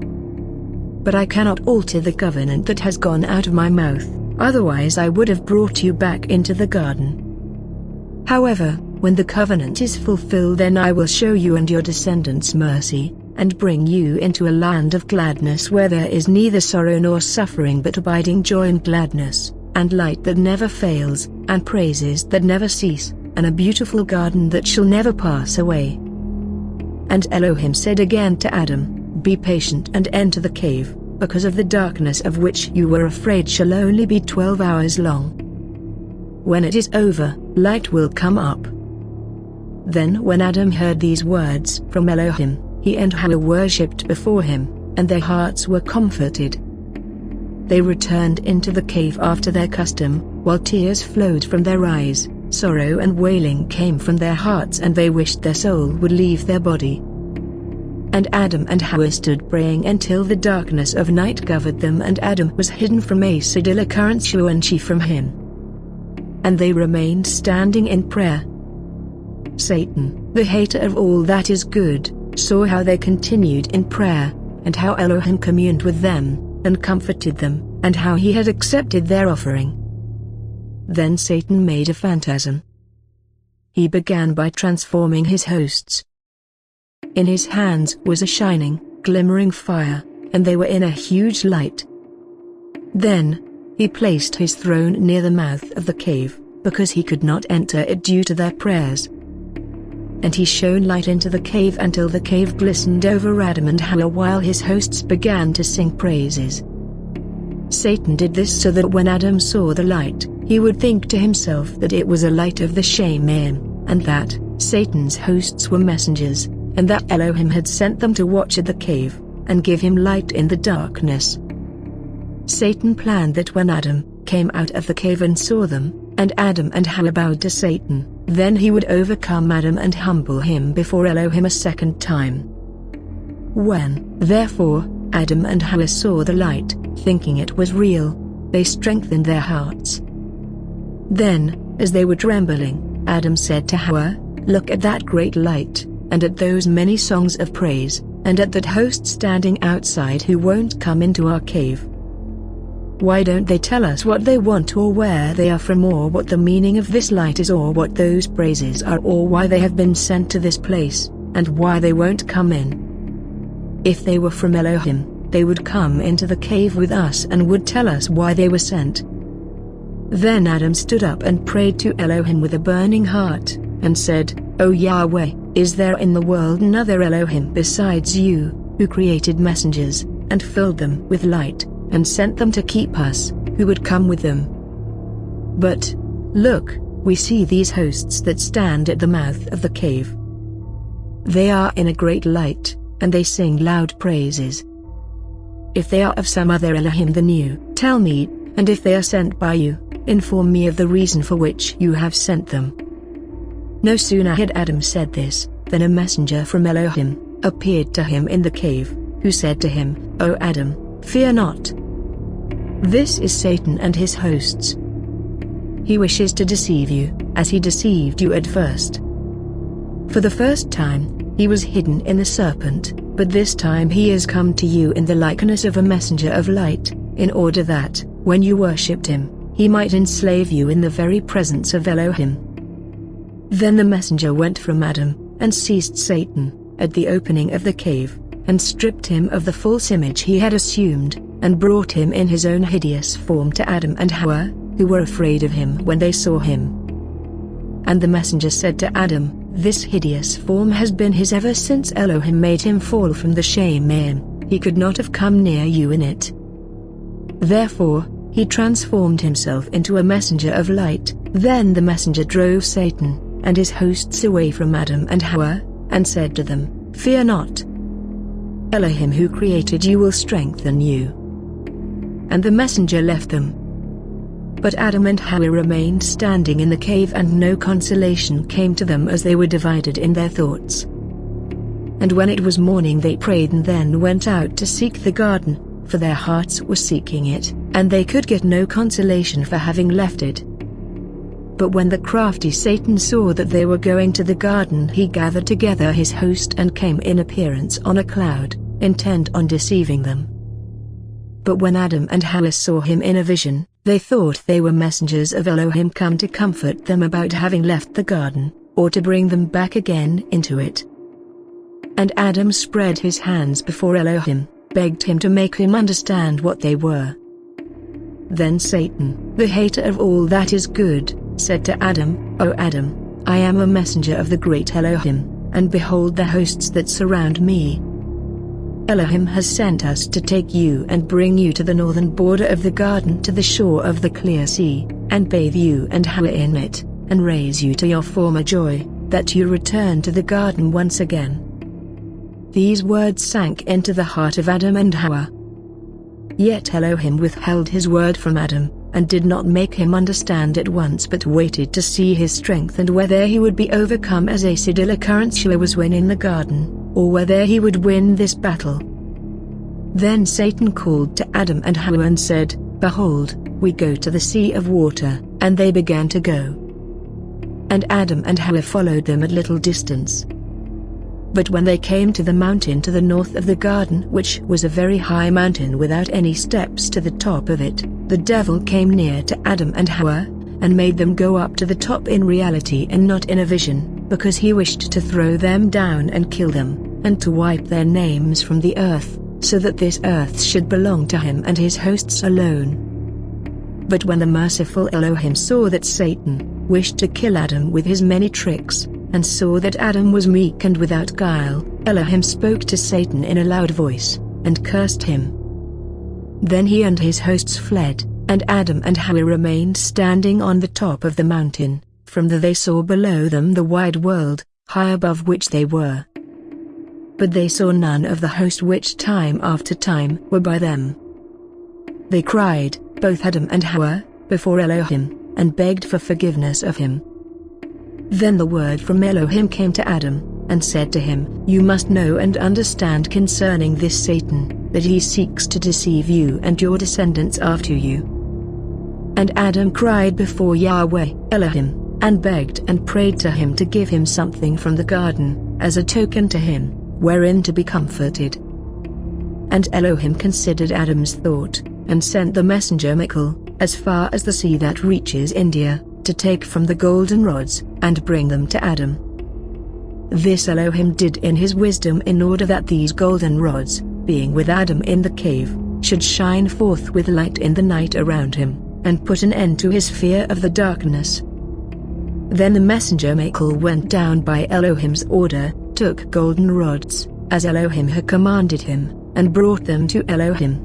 But I cannot alter the covenant that has gone out of my mouth, otherwise I would have brought you back into the garden. However, when the covenant is fulfilled, then I will show you and your descendants mercy, and bring you into a land of gladness where there is neither sorrow nor suffering but abiding joy and gladness, and light that never fails, and praises that never cease, and a beautiful garden that shall never pass away." And Elohim said again to Adam, "Be patient and enter the cave, because of the darkness of which you were afraid shall only be 12 hours long. When it is over, light will come up." Then when Adam heard these words from Elohim, he and Hawa worshipped before him, and their hearts were comforted. They returned into the cave after their custom, while tears flowed from their eyes, sorrow and wailing came from their hearts, and they wished their soul would leave their body. And Adam and Hawa stood praying until the darkness of night covered them, and Adam was hidden from Asa Dilicarantua and she from him. And they remained standing in prayer. Satan, the hater of all that is good, saw how they continued in prayer, and how Elohim communed with them, and comforted them, and how he had accepted their offering. Then Satan made a phantasm. He began by transforming his hosts. In his hands was a shining, glimmering fire, and they were in a huge light. Then he placed his throne near the mouth of the cave, because he could not enter it due to their prayers. And he shone light into the cave until the cave glistened over Adam and Hawa while his hosts began to sing praises. Satan did this so that when Adam saw the light, he would think to himself that it was a light of the Shemayim, and that Satan's hosts were messengers, and that Elohim had sent them to watch at the cave, and give him light in the darkness. Satan planned that when Adam came out of the cave and saw them, and Adam and Hawa bowed to Satan, then he would overcome Adam and humble him before Elohim a second time. When, therefore, Adam and Hawa saw the light, thinking it was real, they strengthened their hearts. Then, as they were trembling, Adam said to Hawa, "Look at that great light, and at those many songs of praise, and at that host standing outside who won't come into our cave. Why don't they tell us what they want or where they are from or what the meaning of this light is or what those praises are or why they have been sent to this place, and why they won't come in? If they were from Elohim, they would come into the cave with us and would tell us why they were sent. Then Adam stood up and prayed to Elohim with a burning heart, and said, O Yahweh, is there in the world another Elohim besides you, who created messengers, and filled them with light, and sent them to keep us, who would come with them? But, look, we see these hosts that stand at the mouth of the cave. They are in a great light, and they sing loud praises. If they are of some other Elohim than you, tell me, and if they are sent by you, inform me of the reason for which you have sent them. No sooner had Adam said this, than a messenger from Elohim appeared to him in the cave, who said to him, O Adam, fear not. This is Satan and his hosts. He wishes to deceive you, as he deceived you at first. For the first time, he was hidden in the serpent, but this time he is come to you in the likeness of a messenger of light, in order that, when you worshipped him, he might enslave you in the very presence of Elohim. Then the messenger went from Adam, and seized Satan, at the opening of the cave, and stripped him of the false image he had assumed, and brought him in his own hideous form to Adam and Hawa, who were afraid of him when they saw him. And the messenger said to Adam, This hideous form has been his ever since Elohim made him fall from the Shemayim, he could not have come near you in it. Therefore, he transformed himself into a messenger of light. Then the messenger drove Satan and his hosts away from Adam and Hawa, and said to them, Fear not. Elohim who created you will strengthen you. And the messenger left them. But Adam and Hawa remained standing in the cave, and no consolation came to them as they were divided in their thoughts. And when it was morning they prayed and then went out to seek the garden, for their hearts were seeking it, and they could get no consolation for having left it. But when the crafty Satan saw that they were going to the garden, he gathered together his host and came in appearance on a cloud, intent on deceiving them. But when Adam and Hawa saw him in a vision, they thought they were messengers of Elohim come to comfort them about having left the garden, or to bring them back again into it. And Adam spread his hands before Elohim, begged him to make him understand what they were. Then Satan, the hater of all that is good, said to Adam, O Adam, I am a messenger of the great Elohim, and behold the hosts that surround me. Elohim has sent us to take you and bring you to the northern border of the garden, to the shore of the clear sea, and bathe you and Hawa in it, and raise you to your former joy, that you return to the garden once again. These words sank into the heart of Adam and Hawa. Yet Elohim withheld his word from Adam, and did not make him understand at once, but waited to see his strength and whether he would be overcome as a still occurrence was when in the garden, or whether he would win this battle. Then Satan called to Adam and Hawa and said, Behold, we go to the sea of water, and they began to go. And Adam and Hawa followed them at little distance. But when they came to the mountain to the north of the garden, which was a very high mountain without any steps to the top of it, the devil came near to Adam and Hawa, and made them go up to the top in reality and not in a vision, because he wished to throw them down and kill them, and to wipe their names from the earth, so that this earth should belong to him and his hosts alone. But when the merciful Elohim saw that Satan wished to kill Adam with his many tricks, and saw that Adam was meek and without guile, Elohim spoke to Satan in a loud voice, and cursed him. Then he and his hosts fled, and Adam and Hawa remained standing on the top of the mountain. From there they saw below them the wide world, high above which they were. But they saw none of the host which time after time were by them. They cried, both Adam and Hawa, before Elohim, and begged for forgiveness of him. Then the word from Elohim came to Adam, and said to him, You must know and understand concerning this Satan, that he seeks to deceive you and your descendants after you. And Adam cried before Yahweh, Elohim, and begged and prayed to him to give him something from the garden, as a token to him, wherein to be comforted. And Elohim considered Adam's thought, and sent the messenger Michael, as far as the sea that reaches India, to take from the golden rods, and bring them to Adam. This Elohim did in his wisdom in order that these golden rods being with Adam in the cave, should shine forth with light in the night around him, and put an end to his fear of the darkness. Then the messenger Michael went down by Elohim's order, took golden rods, as Elohim had commanded him, and brought them to Elohim.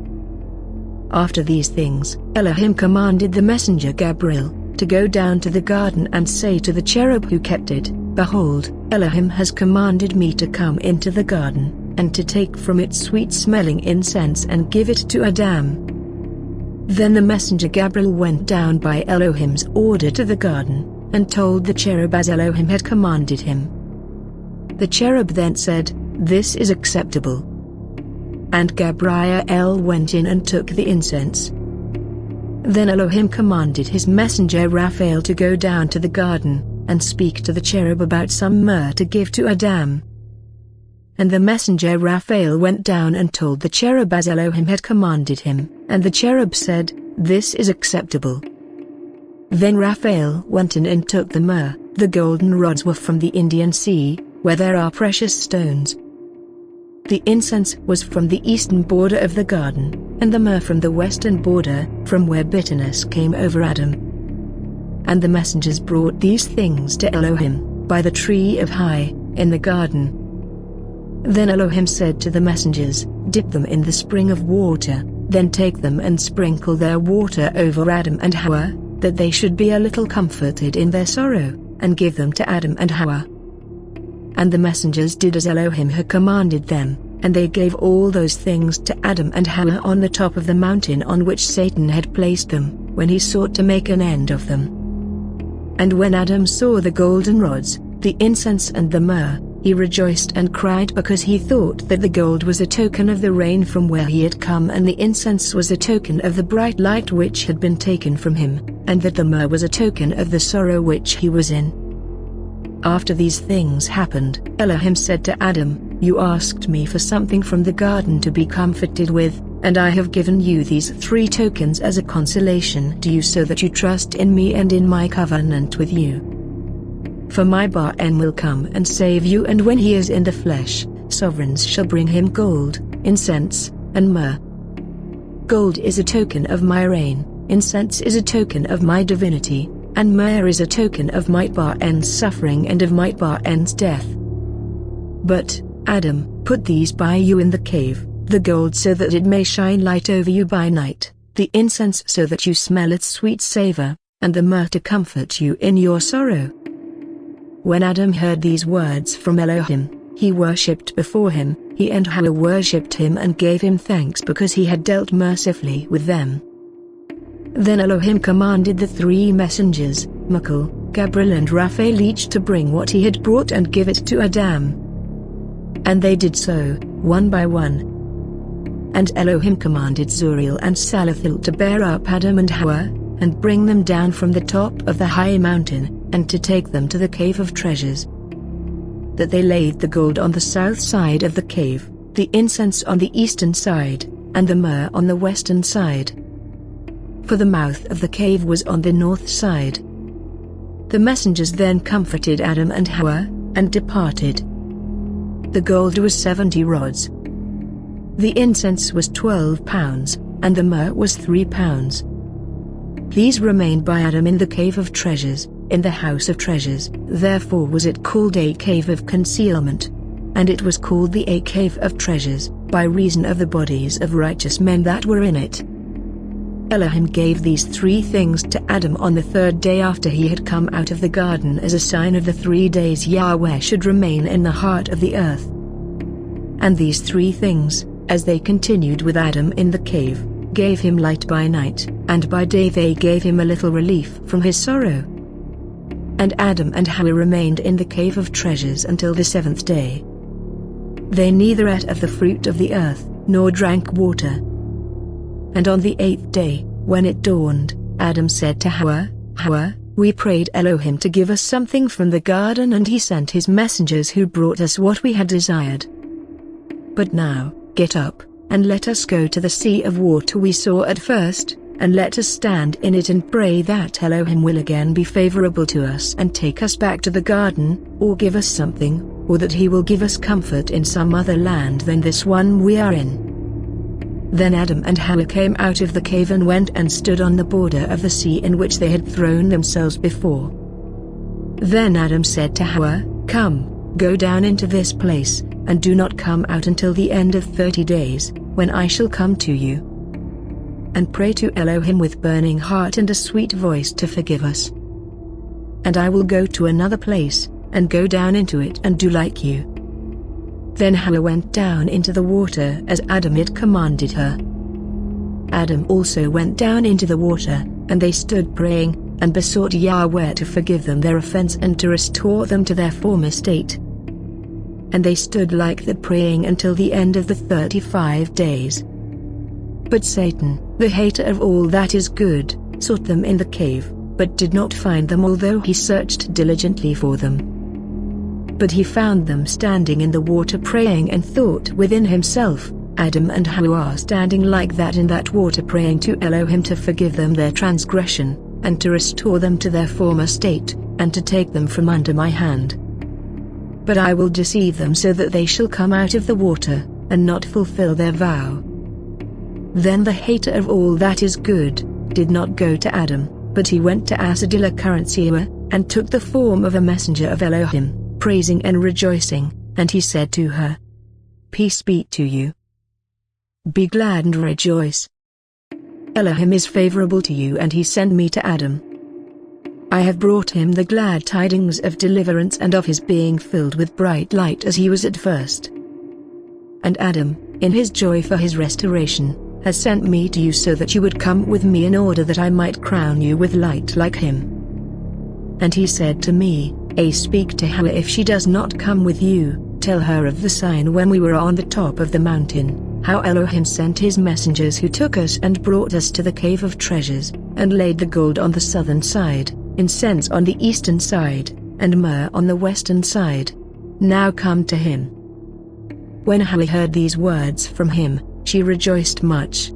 After these things, Elohim commanded the messenger Gabriel to go down to the garden and say to the cherub who kept it, "Behold, Elohim has commanded me to come into the garden, and to take from it sweet-smelling incense and give it to Adam." Then the messenger Gabriel went down by Elohim's order to the garden, and told the cherub as Elohim had commanded him. The cherub then said, "This is acceptable." And Gabriel went in and took the incense. Then Elohim commanded his messenger Raphael to go down to the garden, and speak to the cherub about some myrrh to give to Adam. And the messenger Raphael went down and told the cherub as Elohim had commanded him, and the cherub said, "This is acceptable." Then Raphael went in and took the myrrh. The golden rods were from the Indian Sea, where there are precious stones. The incense was from the eastern border of the garden, and the myrrh from the western border, from where bitterness came over Adam. And the messengers brought these things to Elohim, by the tree of High, in the garden. Then Elohim said to the messengers, "Dip them in the spring of water, then take them and sprinkle their water over Adam and Hawa, that they should be a little comforted in their sorrow, and give them to Adam and Hawa." And the messengers did as Elohim had commanded them, and they gave all those things to Adam and Hawa on the top of the mountain on which Satan had placed them, when he sought to make an end of them. And when Adam saw the golden rods, the incense and the myrrh, he rejoiced and cried because he thought that the gold was a token of the rain from where he had come, and the incense was a token of the bright light which had been taken from him, and that the myrrh was a token of the sorrow which he was in. After these things happened, Elohim said to Adam, "You asked me for something from the garden to be comforted with, and I have given you these 3 tokens as a consolation to you, so that you trust in me and in my covenant with you. For my Ba'en will come and save you, and when he is in the flesh, sovereigns shall bring him gold, incense, and myrrh. Gold is a token of my reign, incense is a token of my divinity, and myrrh is a token of my Ba'en's suffering and of my Ba'en's death. But, Adam, put these by you in the cave, the gold so that it may shine light over you by night, the incense so that you smell its sweet savor, and the myrrh to comfort you in your sorrow." When Adam heard these words from Elohim, he worshipped before him. He and Hawa worshipped him and gave him thanks because he had dealt mercifully with them. Then Elohim commanded the 3 messengers, Michael, Gabriel and Raphael, each to bring what he had brought and give it to Adam. And they did so, one by one. And Elohim commanded Zuriel and Salathiel to bear up Adam and Hawa, and bring them down from the top of the high mountain, and to take them to the cave of treasures. That they laid the gold on the south side of the cave, the incense on the eastern side, and the myrrh on the western side. For the mouth of the cave was on the north side. The messengers then comforted Adam and Hawa, and departed. The gold was 70 rods. The incense was 12 pounds, and the myrrh was 3 pounds. These remained by Adam in the cave of treasures, in the house of treasures. Therefore was it called a cave of concealment. And it was called the a cave of treasures, by reason of the bodies of righteous men that were in it. Elohim gave these 3 things to Adam on the 3rd day after he had come out of the garden, as a sign of the 3 days Yahweh should remain in the heart of the earth. And these 3 things, as they continued with Adam in the cave, gave him light by night, and by day they gave him a little relief from his sorrow. And Adam and Hawa remained in the cave of treasures until the 7th day. They neither ate of the fruit of the earth, nor drank water. And on the 8th day, when it dawned, Adam said to Hawa, "Hawa, we prayed Elohim to give us something from the garden, and he sent his messengers who brought us what we had desired. But now, get up, and let us go to the sea of water we saw at first, and let us stand in it and pray that Elohim will again be favorable to us and take us back to the garden, or give us something, or that he will give us comfort in some other land than this one we are in." Then Adam and Hawa came out of the cave and went and stood on the border of the sea in which they had thrown themselves before. Then Adam said to Hawa, "Come, go down into this place, and do not come out until the end of 30 days, when I shall come to you. And pray to Elohim with burning heart and a sweet voice to forgive us. And I will go to another place, and go down into it and do like you." Then Hawa went down into the water as Adam had commanded her. Adam also went down into the water, and they stood praying, and besought Yahweh to forgive them their offense and to restore them to their former state. And they stood like that praying until the end of the 35 days. But Satan, the hater of all that is good, sought them in the cave, but did not find them although he searched diligently for them. But he found them standing in the water praying and thought within himself, "Adam and Hawa are standing like that in that water praying to Elohim to forgive them their transgression, and to restore them to their former state, and to take them from under my hand. But I will deceive them so that they shall come out of the water, and not fulfill their vow." Then the hater of all that is good did not go to Adam, but he went to Asadillah Karantsiwa, and took the form of a messenger of Elohim, praising and rejoicing, and he said to her, "Peace be to you. Be glad and rejoice. Elohim is favorable to you and he sent me to Adam. I have brought him the glad tidings of deliverance and of his being filled with bright light as he was at first. And Adam, in his joy for his restoration, has sent me to you so that you would come with me in order that I might crown you with light like him. And he said to me, Speak to Hawa if she does not come with you, tell her of the sign when we were on the top of the mountain, how Elohim sent his messengers who took us and brought us to the cave of treasures, and laid the gold on the southern side, incense on the eastern side, and myrrh on the western side. Now come to him." When Hawa heard these words from him, she rejoiced much.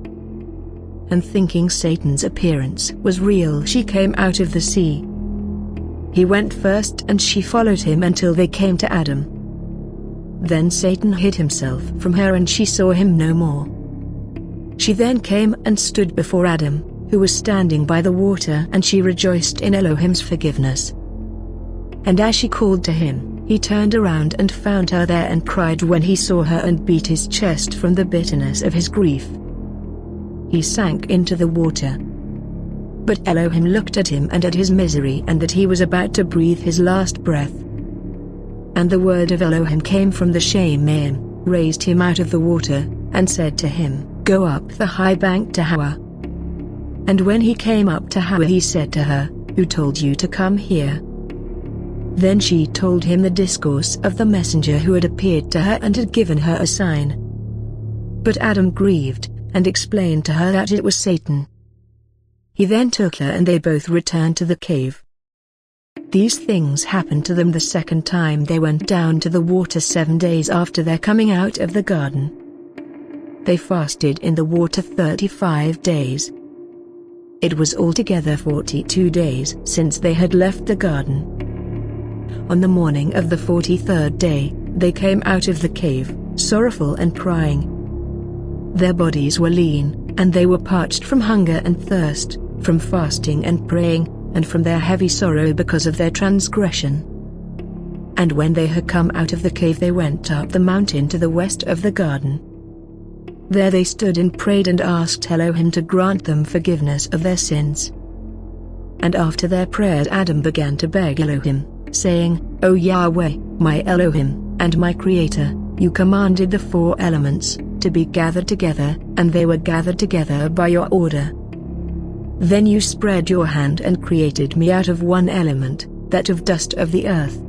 And thinking Satan's appearance was real, she came out of the sea. He went first and she followed him until they came to Adam. Then Satan hid himself from her and she saw him no more. She then came and stood before Adam, who was standing by the water, and she rejoiced in Elohim's forgiveness. And as she called to him, he turned around and found her there and cried when he saw her and beat his chest from the bitterness of his grief. He sank into the water. But Elohim looked at him and at his misery and that he was about to breathe his last breath. And the word of Elohim came from the Shemaim, raised him out of the water, and said to him, "Go up the high bank to Hawa." And when he came up to Hawa he said to her, "Who told you to come here?" Then she told him the discourse of the messenger who had appeared to her and had given her a sign. But Adam grieved, and explained to her that it was Satan. He then took her and they both returned to the cave. These things happened to them the second time they went down to the water 7 days after their coming out of the garden. They fasted in the water 35 days. It was altogether 42 days since they had left the garden. On the morning of the 43rd day, they came out of the cave, sorrowful and crying. Their bodies were lean, and they were parched from hunger and thirst, from fasting and praying, and from their heavy sorrow because of their transgression. And when they had come out of the cave they went up the mountain to the west of the garden. There they stood and prayed and asked Elohim to grant them forgiveness of their sins. And after their prayers Adam began to beg Elohim, saying, "O Yahweh, my Elohim, and my Creator, you commanded the 4 elements to be gathered together, and they were gathered together by your order. Then you spread your hand and created me out of one element, that of dust of the earth.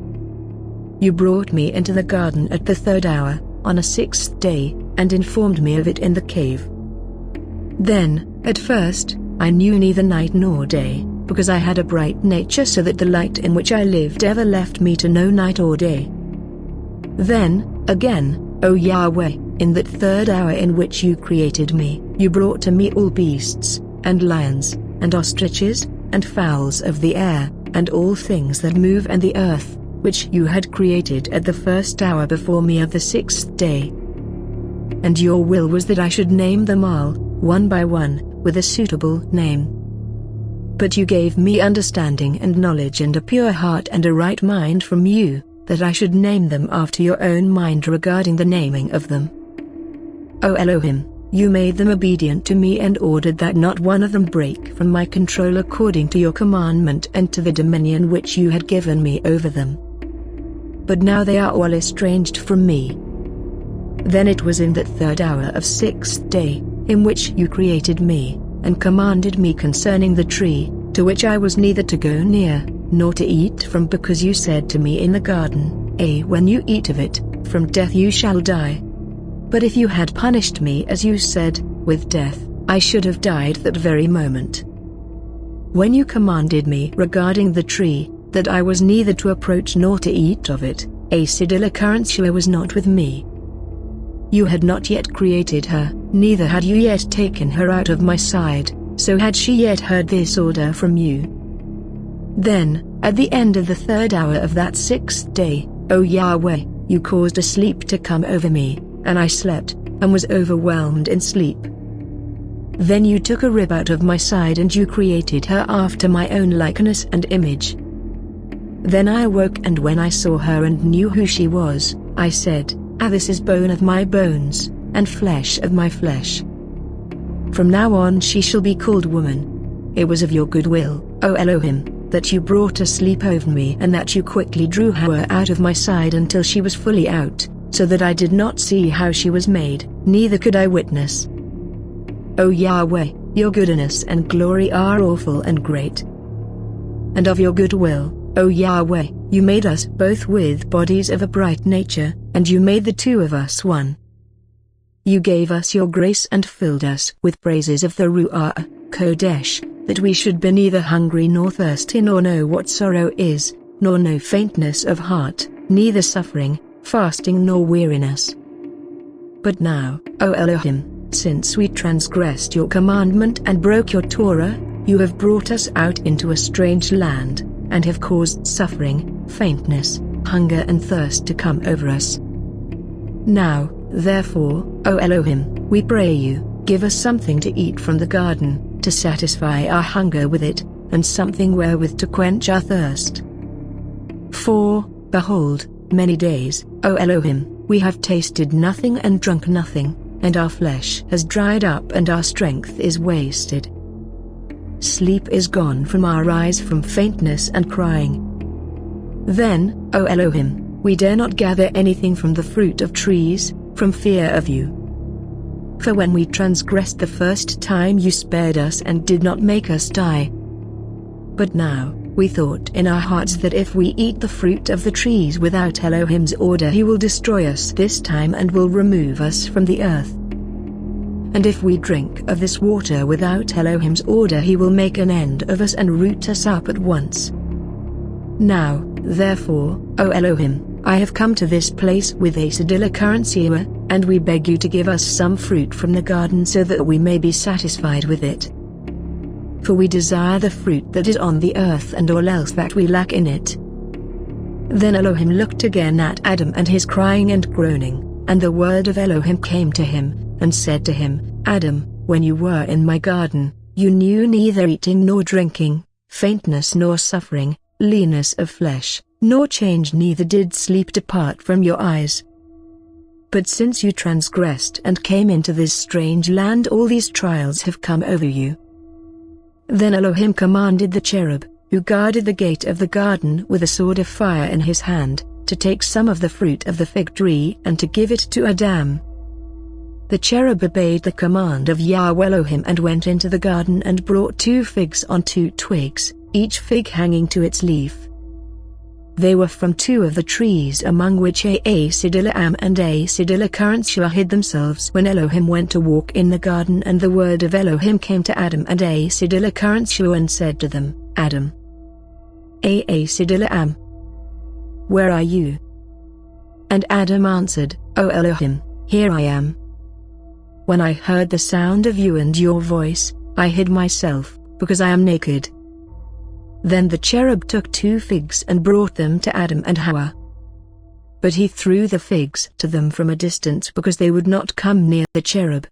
You brought me into the garden at the 3rd hour, on a 6th day, and informed me of it in the cave. Then, at first, I knew neither night nor day, because I had a bright nature so that the light in which I lived ever left me to know night or day. Then, again, O Yahweh, in that 3rd hour in which you created me, you brought to me all beasts, and lions, and ostriches, and fowls of the air, and all things that move and the earth, which you had created at the 1st hour before me of the 6th day. and your will was that I should name them all, one by one, with a suitable name. But you gave me understanding and knowledge and a pure heart and a right mind from you, that I should name them after your own mind regarding the naming of them. O Elohim, you made them obedient to me and ordered that not one of them break from my control according to your commandment and to the dominion which you had given me over them. But now they are all estranged from me. Then it was in that third hour of 6th day, in which you created me, and commanded me concerning the tree, to which I was neither to go near, nor to eat from, because you said to me in the garden, when you eat of it, from death you shall die. But if you had punished me as you said, with death, I should have died that very moment. When you commanded me regarding the tree, that I was neither to approach nor to eat of it, Acidilla was not with me. You had not yet created her, neither had you yet taken her out of my side, so had she yet heard this order from you. Then, at the end of the third hour of that 6th day, O Yahweh, you caused a sleep to come over me, and I slept, and was overwhelmed in sleep. Then you took a rib out of my side and you created her after my own likeness and image. Then I awoke, and when I saw her and knew who she was, I said, this is bone of my bones, and flesh of my flesh. From now on she shall be called woman. It was of your good will, O Elohim, that you brought a sleep over me and that you quickly drew her out of my side until she was fully out, so that I did not see how she was made, neither could I witness. O Yahweh, your goodness and glory are awful and great. And of your good will, O Yahweh, you made us both with bodies of a bright nature, and you made the two of us one. You gave us your grace and filled us with praises of the Ruach Kodesh, that we should be neither hungry nor thirsty nor know what sorrow is, nor know faintness of heart, neither suffering, fasting nor weariness. But now, O Elohim, since we transgressed your commandment and broke your Torah, you have brought us out into a strange land, and have caused suffering, faintness, hunger and thirst to come over us. Now, therefore, O Elohim, we pray you, give us something to eat from the garden, to satisfy our hunger with it, and something wherewith to quench our thirst. For, behold, many days, O Elohim, we have tasted nothing and drunk nothing, and our flesh has dried up and our strength is wasted. Sleep is gone from our eyes from faintness and crying. Then, O Elohim, we dare not gather anything from the fruit of trees, from fear of you. For when we transgressed the first time you spared us and did not make us die. But now, we thought in our hearts that if we eat the fruit of the trees without Elohim's order he will destroy us this time and will remove us from the earth. And if we drink of this water without Elohim's order he will make an end of us and root us up at once. Now, therefore, O Elohim, I have come to this place with Acidilla, and we beg you to give us some fruit from the garden so that we may be satisfied with it. For we desire the fruit that is on the earth and all else that we lack in it. Then Elohim looked again at Adam and his crying and groaning, and the word of Elohim came to him, and said to him, Adam, when you were in my garden, you knew neither eating nor drinking, faintness nor suffering, leanness of flesh, nor change, neither did sleep depart from your eyes. But since you transgressed and came into this strange land, all these trials have come over you. Then Elohim commanded the cherub, who guarded the gate of the garden with a sword of fire in his hand, to take some of the fruit of the fig tree and to give it to Adam. The cherub obeyed the command of Yahweh Elohim and went into the garden and brought 2 figs on 2 twigs, each fig hanging to its leaf. They were from 2 of the trees among which Acidilla and Acidilla hid themselves when Elohim went to walk in the garden, and the word of Elohim came to Adam and Acidilla and said to them, Adam, Acidilla, where are you? And Adam answered, O Elohim, here I am. When I heard the sound of you and your voice, I hid myself, because I am naked. Then the cherub took 2 figs and brought them to Adam and Hawa. But he threw the figs to them from a distance because they would not come near the cherub.